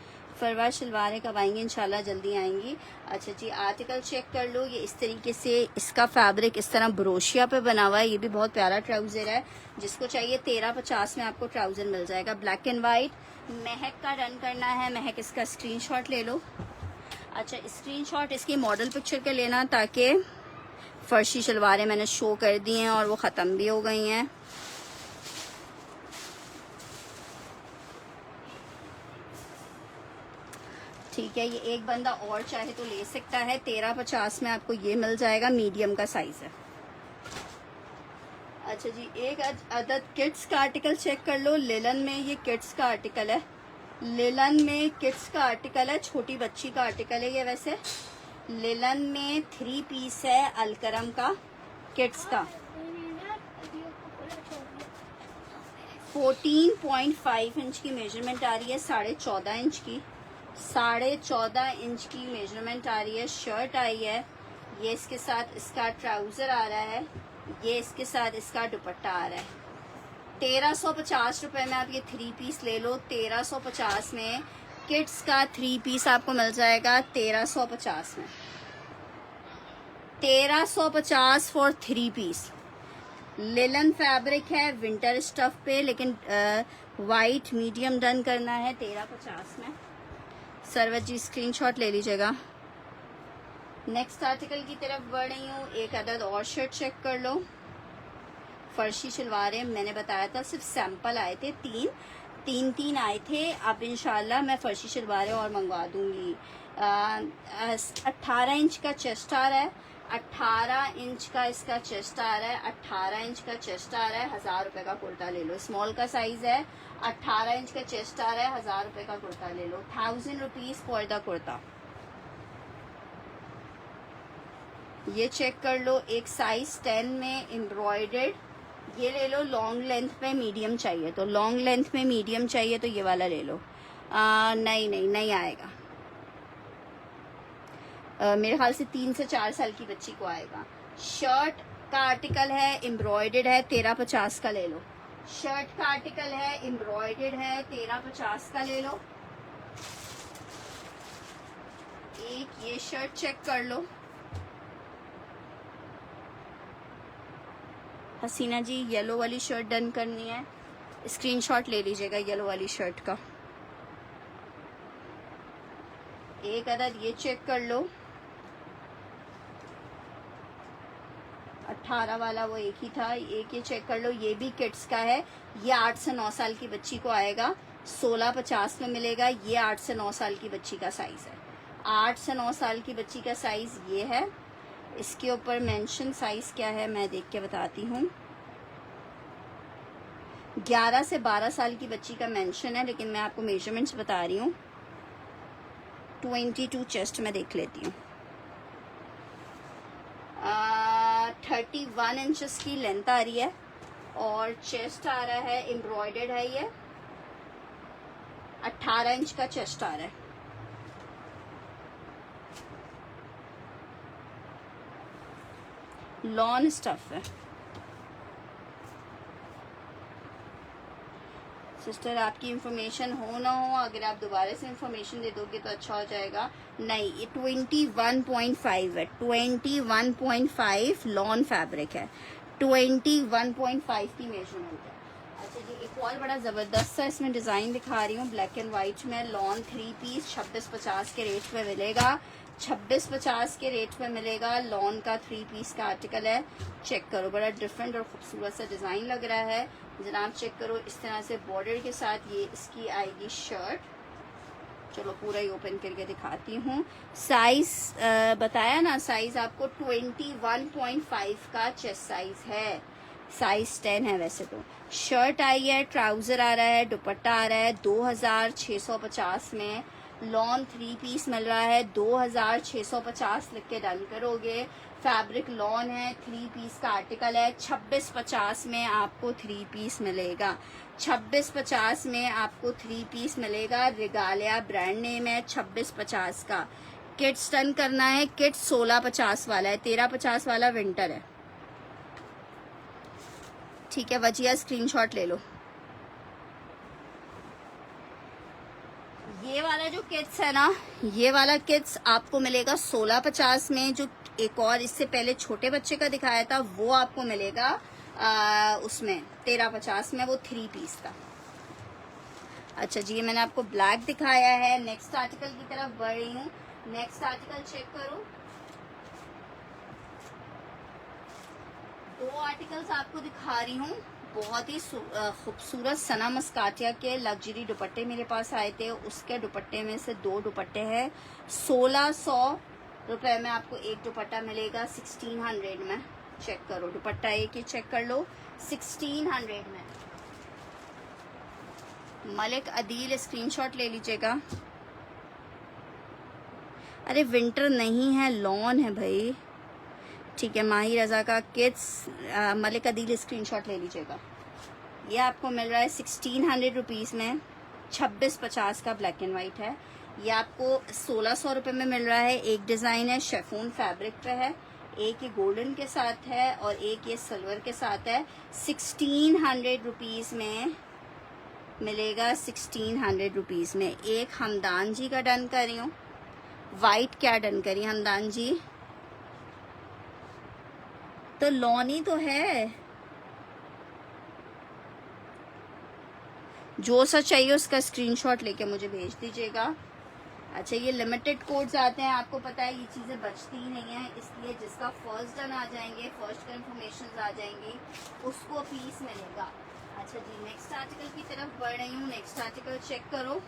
फरवा शलवारें कब आएंगी, इंशाल्लाह जल्दी आएंगी। अच्छा जी, आर्टिकल चेक कर लो, ये इस तरीके से इसका फैब्रिक इस तरह ब्रोशिया पे बना हुआ है। ये भी बहुत प्यारा ट्राउजर है, जिसको चाहिए 1350 में आपको ट्राउजर मिल जाएगा। ब्लैक एंड वाइट, महक का रन करना है, महक इसका स्क्रीनशॉट ले लो। अच्छा, स्क्रीनशॉट इसकी मॉडल पिक्चर के लेना, ताकि फर्शी शलवारें मैंने शो कर दी हैं और वो ख़त्म भी हो गई हैं। ठीक है, ये एक बंदा और चाहे तो ले सकता है। 1350 में आपको ये मिल जाएगा, मीडियम का साइज है। अच्छा जी, एक अदद किड्स का आर्टिकल चेक कर लो। लेलन में ये किड्स का आर्टिकल है, लेलन में किड्स का आर्टिकल है, छोटी बच्ची का आर्टिकल है ये। वैसे लेलन में 3 पीस है अलकरम का, किड्स का। 14.5 इंच की मेजरमेंट आ रही है, 14.5 इंच की, 14.5 इंच की मेजरमेंट आ रही है। शर्ट आई है, ये इसके साथ इसका ट्राउजर आ रहा है, ये इसके साथ इसका दुपट्टा आ रहा है। 1350 रुपए में आप ये 3 पीस ले लो। 1350 में किड्स का 3 पीस आपको मिल जाएगा। 1350 में 1350 फॉर 3 पीस। लिलन फैब्रिक है, विंटर स्टफ पे, लेकिन वाइट मीडियम डन करना है 1350 में। सरवत जी स्क्रीनशॉट ले लीजिएगा। नेक्स्ट आर्टिकल की तरफ बढ़ रही हूँ। एक अदद और शर्ट चेक कर लो। फर्शी शलवारें मैंने बताया था सिर्फ सैंपल आए थे, तीन आए थे। अब इंशाल्लाह मैं फर्शी शलवारें और मंगवा दूंगी। 18 इंच का चेस्ट आ रहा है, 18 इंच का इसका चेस्ट आ रहा है, 18 इंच का चेस्ट आ रहा है। 1000 रुपए का कुर्ता ले लो, स्मॉल का साइज है। 18 इंच का चेस्ट आ रहा है, 1000 रुपए का कुर्ता ले लो। 1000 रुपीज फॉर द कुर्ता। ये चेक कर लो, एक साइज 10 में एम्ब्रॉयडर्ड, ये ले लो। लॉन्ग लेंथ में मीडियम चाहिए तो, लॉन्ग लेंथ में मीडियम चाहिए तो ये वाला ले लो। नहीं आएगा। मेरे ख्याल से 3 से 4 साल की बच्ची को आएगा। शर्ट का आर्टिकल है, एम्ब्रॉयडर्ड है, 1350 का ले लो। शर्ट का आर्टिकल है, एम्ब्रॉयडर्ड है, 1350 का ले लो। एक ये शर्ट चेक कर लो। हसीना जी येलो वाली शर्ट डन करनी है, स्क्रीनशॉट ले लीजिएगा येलो वाली शर्ट का। एक अदद ये चेक कर लो, 18 वाला वो एक ही था। एक ये चेक कर लो, ये भी किड्स का है, ये 8 से 9 साल की बच्ची को आएगा। 1650 में मिलेगा। ये 8 से 9 साल की बच्ची का साइज है। 8 से 9 साल की बच्ची का साइज ये है। इसके ऊपर मेंशन साइज क्या है मैं देख के बताती हूँ। 11 से 12 साल की बच्ची का मेंशन है, लेकिन मैं आपको मेजरमेंट्स बता रही हूँ। 22 चेस्ट में देख लेती हूँ। 31 इंचेस की लेंथ आ रही है और चेस्ट आ रहा है, एम्ब्रॉयडर्ड है ये। 18 इंच का चेस्ट आ रहा है। लॉन स्टफ है। सिस्टर आपकी इंफॉर्मेशन हो ना हो, अगर आप दोबारा से इंफॉर्मेशन दे दोगे तो अच्छा हो जाएगा। नहीं, ये 21.5 है, 21.5 लॉन फैब्रिक है, 21.5 की मेजरमेंट है। अच्छा जी, एक और बड़ा ज़बरदस्त सा इसमें डिज़ाइन दिखा रही हूँ ब्लैक एंड वाइट में, लॉन 3 पीस 2650 के रेट पे मिलेगा, 2650 के रेट पे मिलेगा। लॉन का 3 पीस का आर्टिकल है, चेक करो, बड़ा डिफरेंट और खूबसूरत सा डिज़ाइन लग रहा है जनाब। चेक करो, इस तरह से बॉर्डर के साथ ये इसकी आएगी शर्ट। चलो पूरा ही ओपन करके दिखाती हूँ। साइज बताया ना, साइज आपको 21.5 का चेस्ट साइज है, साइज 10 है वैसे तो। शर्ट आई है, ट्राउजर आ रहा है, दुपट्टा आ रहा है 2650 में। लॉन 3 पीस मिल रहा है, 2650 लिख के डन करोगे। फैब्रिक लॉन है, 3 पीस का आर्टिकल है, 2650 में आपको 3 पीस मिलेगा, 2650 में आपको 3 पीस मिलेगा। रिगालिया ब्रांड नेम है, 2650 का। किड्स टर्न करना है, किड्स 1650 वाला है, 1350 वाला विंटर है। ठीक है, वजिया स्क्रीनशॉट ले लो। ये वाला जो किड्स है ना, ये वाला किड्स आपको मिलेगा 1650 में। जो एक और इससे पहले छोटे बच्चे का दिखाया था वो आपको मिलेगा उसमें 1350 में, वो 3 पीस का। अच्छा जी, ये मैंने आपको ब्लैक दिखाया है। नेक्स्ट आर्टिकल की तरफ बढ़ रही हूँ। नेक्स्ट आर्टिकल चेक करो, 2 आर्टिकल्स आपको दिखा रही हूँ। बहुत ही खूबसूरत सना मस्काटिया के लग्जरी दुपट्टे मेरे पास आए थे, उसके दुपट्टे में से 2 दुपट्टे हैं। 1600 रुपए में आपको एक दुपट्टा मिलेगा, 1600 में। चेक करो, दुपट्टा एक ही चेक कर लो, 1600 में। मलिक अदील स्क्रीनशॉट ले लीजिएगा। अरे विंटर नहीं है, लॉन है भाई। ठीक है, माही रजा का किड्स, मलिक अदील स्क्रीनशॉट ले लीजिएगा। ये आपको मिल रहा है 1600 रुपीज़ में, 2650 का ब्लैक एंड वाइट है। ये आपको 1600 रुपये में मिल रहा है। एक डिज़ाइन है शेफून फैब्रिक पे है, एक ये गोल्डन के साथ है और एक ये सिल्वर के साथ है। 1600 रुपीज़ में मिलेगा, 1600 रुपीज़ में। एक हमदान जी का डन कर रही हूँ, वाइट क्या डन करी हमदान जी, तो लॉन ही तो है। जो सा चाहिए उसका स्क्रीनशॉट लेके मुझे भेज दीजिएगा। अच्छा, ये लिमिटेड कोड्स आते हैं, आपको पता है ये चीज़ें बचती ही नहीं है, इसलिए जिसका फर्स्ट डन आ जाएंगे, फर्स्ट कंफर्मेशन आ जाएंगी, उसको पीस मिलेगा। अच्छा जी, नेक्स्ट आर्टिकल की तरफ बढ़ रही हूँ। नेक्स्ट आर्टिकल चेक करो,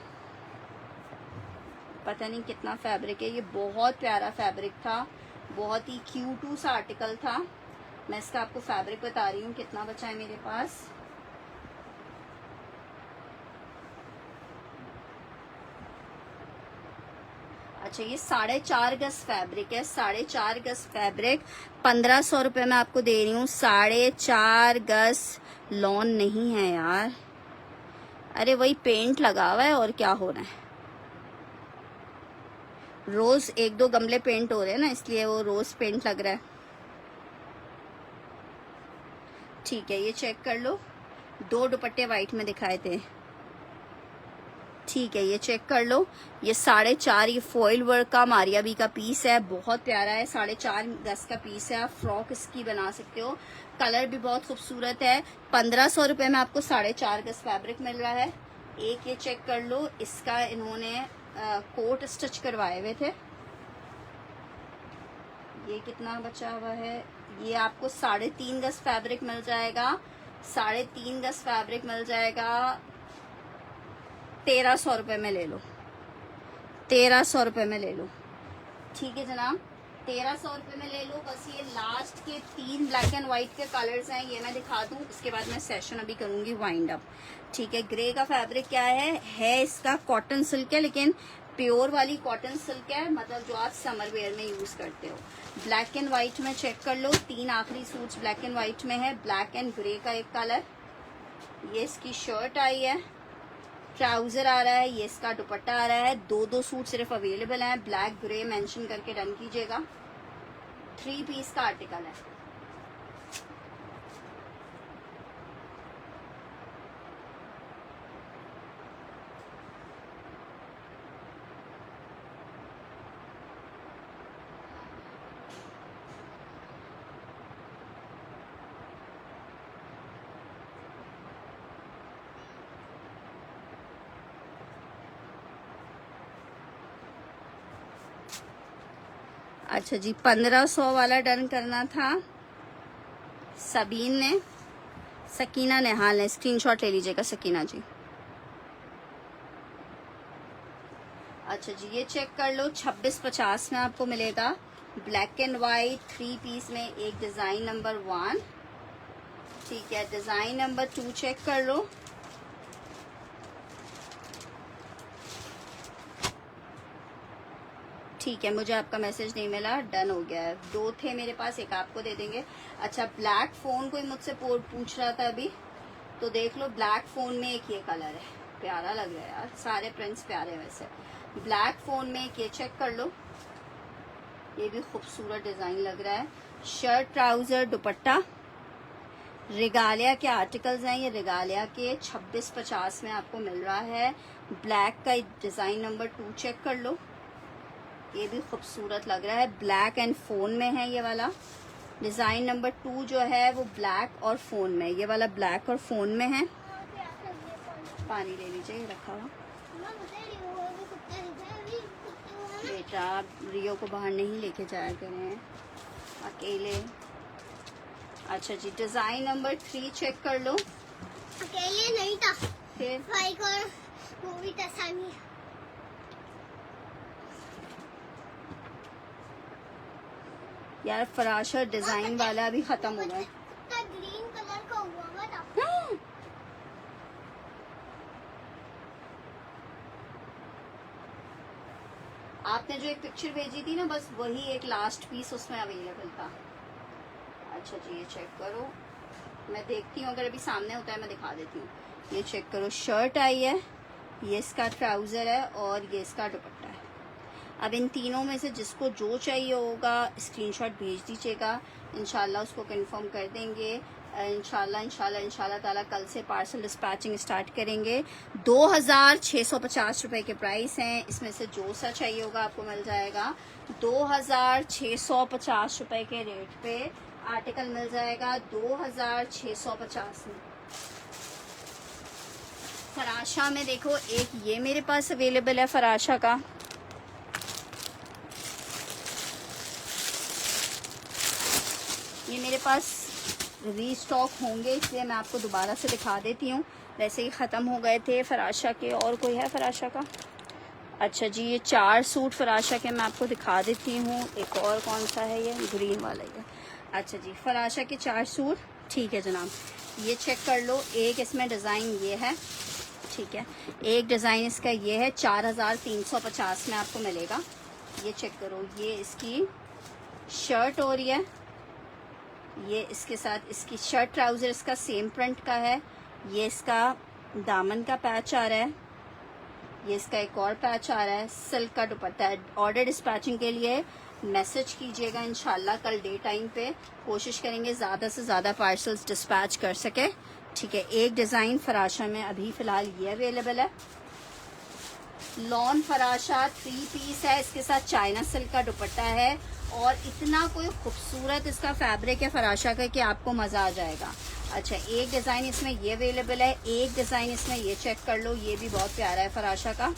पता नहीं कितना फैब्रिक है, ये बहुत प्यारा फैब्रिक था, बहुत ही क्यूट सा आर्टिकल था। मैं इसका आपको फैब्रिक बता रही हूँ कितना बचा है मेरे पास। अच्छा, ये 4.5 गज फैब्रिक है, 4.5 गज फैब्रिक 1500 रुपये में आपको दे रही हूँ। 4.5 गज लॉन नहीं है यार, अरे वही पेंट लगा हुआ है और क्या हो रहा है। रोज 1-2 गमले पेंट हो रहे हैं ना, इसलिए वो रोज पेंट लग रहा है। ठीक है, ये चेक कर लो, 2 दुपट्टे वाइट में दिखाए थे। ठीक है, ये चेक कर लो, ये 4.5, ये फॉइल वर्क का मारिया बी का पीस है, बहुत प्यारा है। 4.5 गज का पीस है, आप फ्रॉक इसकी बना सकते हो। कलर भी बहुत खूबसूरत है। 1500 रुपये में आपको 4.5 गज फैब्रिक मिल रहा है। एक ये चेक कर लो, इसका इन्होंने कोट स्टिच करवाए हुए थे। ये कितना बचा हुआ है, ये आपको 3.5 गज फैब्रिक मिल जाएगा, 3.5 गज फैब्रिक मिल जाएगा। 1300 रुपये में ले लो, 1300 रुपये में ले लो। ठीक है जनाब, 1300 रुपये में ले लो। बस ये लास्ट के 3 ब्लैक एंड व्हाइट के कलर्स हैं, ये मैं दिखा दूं, इसके बाद मैं सेशन अभी करूंगी वाइंड अप। ठीक है, ग्रे का फैब्रिक क्या है इसका कॉटन सिल्क है, लेकिन प्योर वाली कॉटन सिल्क है, मतलब जो आप समर वेयर में यूज करते हो। ब्लैक एंड व्हाइट में चेक कर लो, 3 आखिरी सूट्स ब्लैक एंड व्हाइट में है। ब्लैक एंड ग्रे का एक कलर, ये इसकी शर्ट आई है, ट्राउजर आ रहा है, ये इसका दुपट्टा आ रहा है। 2 सूट सिर्फ अवेलेबल हैं, ब्लैक ग्रे मेंशन करके डन कीजिएगा। 3 पीस का आर्टिकल है। अच्छा जी, 1500 वाला डन करना था सबीन ने, सकीना नेहाल ने। स्क्रीनशॉट ले लीजिएगा सकीना जी। अच्छा जी, ये चेक कर लो, 2650 में आपको मिलेगा। ब्लैक एंड वाइट 3 पीस में एक डिजाइन नंबर 1। ठीक है, डिजाइन नंबर 2 चेक कर लो। ठीक है, मुझे आपका मैसेज नहीं मिला, डन हो गया है। 2 थे मेरे पास, एक आपको दे देंगे। अच्छा, ब्लैक फोन कोई मुझसे पूछ रहा था अभी, तो देख लो, ब्लैक फोन में एक ये कलर है, प्यारा लग रहा है यार, सारे प्रिंट्स प्यारे हैं वैसे। ब्लैक फोन में एक ये चेक कर लो, ये भी खूबसूरत डिजाइन लग रहा है। शर्ट, ट्राउजर, दुपट्टा, रिगालिया के आर्टिकल्स हैं ये, रिगालिया के 2650 में आपको मिल रहा है। ब्लैक का डिजाइन नंबर 2 चेक कर लो, ये भी खूबसूरत लग रहा है, ब्लैक एंड फोन में है ये वाला। डिजाइन नंबर 2 जो है वो ब्लैक और फोन में, ये वाला ब्लैक और फोन में है। पानी ले लीजिए, ये रखा हुआ। बेटा, रियो को बाहर नहीं लेके जाया करें अकेले। अच्छा जी, डिजाइन नंबर 3 चेक कर लो। अकेले नहीं था, फिर भाई को वो भी था सामी। यार फराशा डिजाइन वाला भी खत्म हो गया। ग्रीन कलर का हुआ था। आपने जो एक पिक्चर भेजी थी ना, बस वही एक लास्ट पीस उसमें अवेलेबल था। अच्छा जी, ये चेक करो, मैं देखती हूँ, अगर अभी सामने होता है मैं दिखा देती हूँ। ये चेक करो, शर्ट आई है, ये इसका ट्राउजर है और ये इसका दुपट्टा है। अब इन तीनों में से जिसको जो चाहिए होगा स्क्रीनशॉट भेज दीजिएगा, इंशाल्लाह उसको कंफर्म कर देंगे। इंशाल्लाह ताला कल से पार्सल डिस्पैचिंग स्टार्ट करेंगे। 2650 रुपए के प्राइस हैं, इसमें से जो सा चाहिए होगा आपको मिल जाएगा। 2650 रुपए के रेट पे आर्टिकल मिल जाएगा, 2650 में। फराशा में देखो, एक ये मेरे पास अवेलेबल है फराशा का, ये मेरे पास रीस्टॉक होंगे इसलिए मैं आपको दोबारा से दिखा देती हूँ, वैसे ही ख़त्म हो गए थे फराशा के। और कोई है फराशा का? अच्छा जी, ये 4 सूट फराशा के मैं आपको दिखा देती हूँ। एक और कौन सा है, ये ग्रीन वाला ही है। अच्छा जी, फराशा के 4 सूट, ठीक है जनाब, ये चेक कर लो। एक इसमें डिज़ाइन ये है, ठीक है, एक डिज़ाइन इसका ये है, 4350 में आपको मिलेगा। ये चेक करो, ये इसकी शर्ट हो रही है, ये इसके साथ इसकी शर्ट ट्राउजर इसका सेम प्रिंट का है। ये इसका दामन का पैच आ रहा है, ये इसका एक और पैच आ रहा है, सिल्क का दुपट्टा है। ऑर्डर डिस्पैचिंग के लिए मैसेज कीजिएगा, इंशाल्लाह कल डे टाइम पे कोशिश करेंगे ज़्यादा से ज़्यादा पार्सल्स डिस्पैच कर सके। ठीक है, एक डिज़ाइन फराशा में अभी फ़िलहाल ये अवेलेबल है, लॉन फराशा 3 पीस है, इसके साथ चाइना सिल्क का दुपट्टा है और इतना कोई खूबसूरत इसका फैब्रिक है फराशा का कि आपको मज़ा आ जाएगा। अच्छा, एक डिज़ाइन इसमें ये अवेलेबल है, एक डिज़ाइन इसमें ये चेक कर लो, ये भी बहुत प्यारा है फराशा का।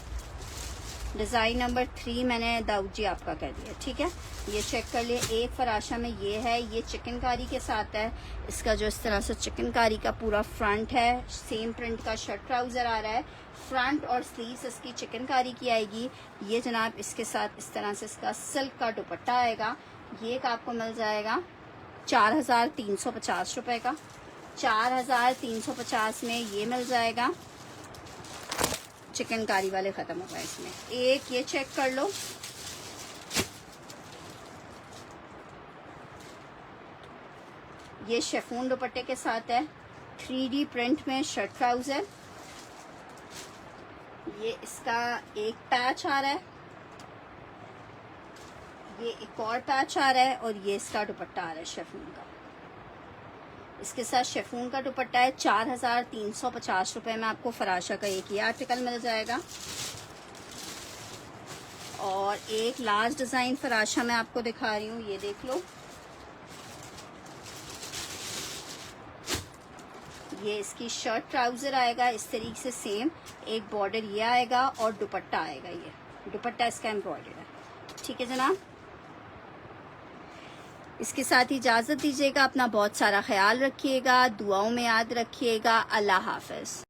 डिज़ाइन नंबर 3 मैंने दाऊद जी आपका कर दिया, ठीक है, ये चेक कर लिए। एक फराशा में ये है, ये चिकनकारी के साथ है, इसका जो इस तरह से चिकनकारी का पूरा फ्रंट है, सेम प्रिंट का शर्ट ट्राउज़र आ रहा है, फ्रंट और स्लीव्स इसकी चिकनकारी की आएगी। ये जनाब इसके साथ इस तरह से इसका सिल्क का दुपट्टा आएगा। ये एक आपको मिल जाएगा 4350 रुपए का, 4350 में ये मिल जाएगा। चिकनकारी वाले खत्म हो गए इसमें। एक ये चेक कर लो, ये शेफून दुपट्टे के साथ है, 3D प्रिंट में शर्ट ट्राउजर। ये इसका एक पैच आ रहा है, ये एक और पैच आ रहा है और ये इसका दुपट्टा आ रहा है शेफून का। इसके साथ शेफून का दुपट्टा है। 4350 रुपए में आपको फराशा का एक ये आर्टिकल मिल जाएगा। और एक लास्ट डिजाइन फराशा में आपको दिखा रही हूँ, ये देख लो, ये इसकी शर्ट ट्राउजर आएगा इस तरीके से सेम, एक बॉर्डर ये आएगा और दुपट्टा आएगा, ये दुपट्टा इसका एम्ब्रॉयडर्ड है। ठीक है जनाब, इसके साथ इजाजत दीजिएगा, अपना बहुत सारा ख्याल रखिएगा, दुआओं में याद रखिएगा। अल्लाह हाफिज।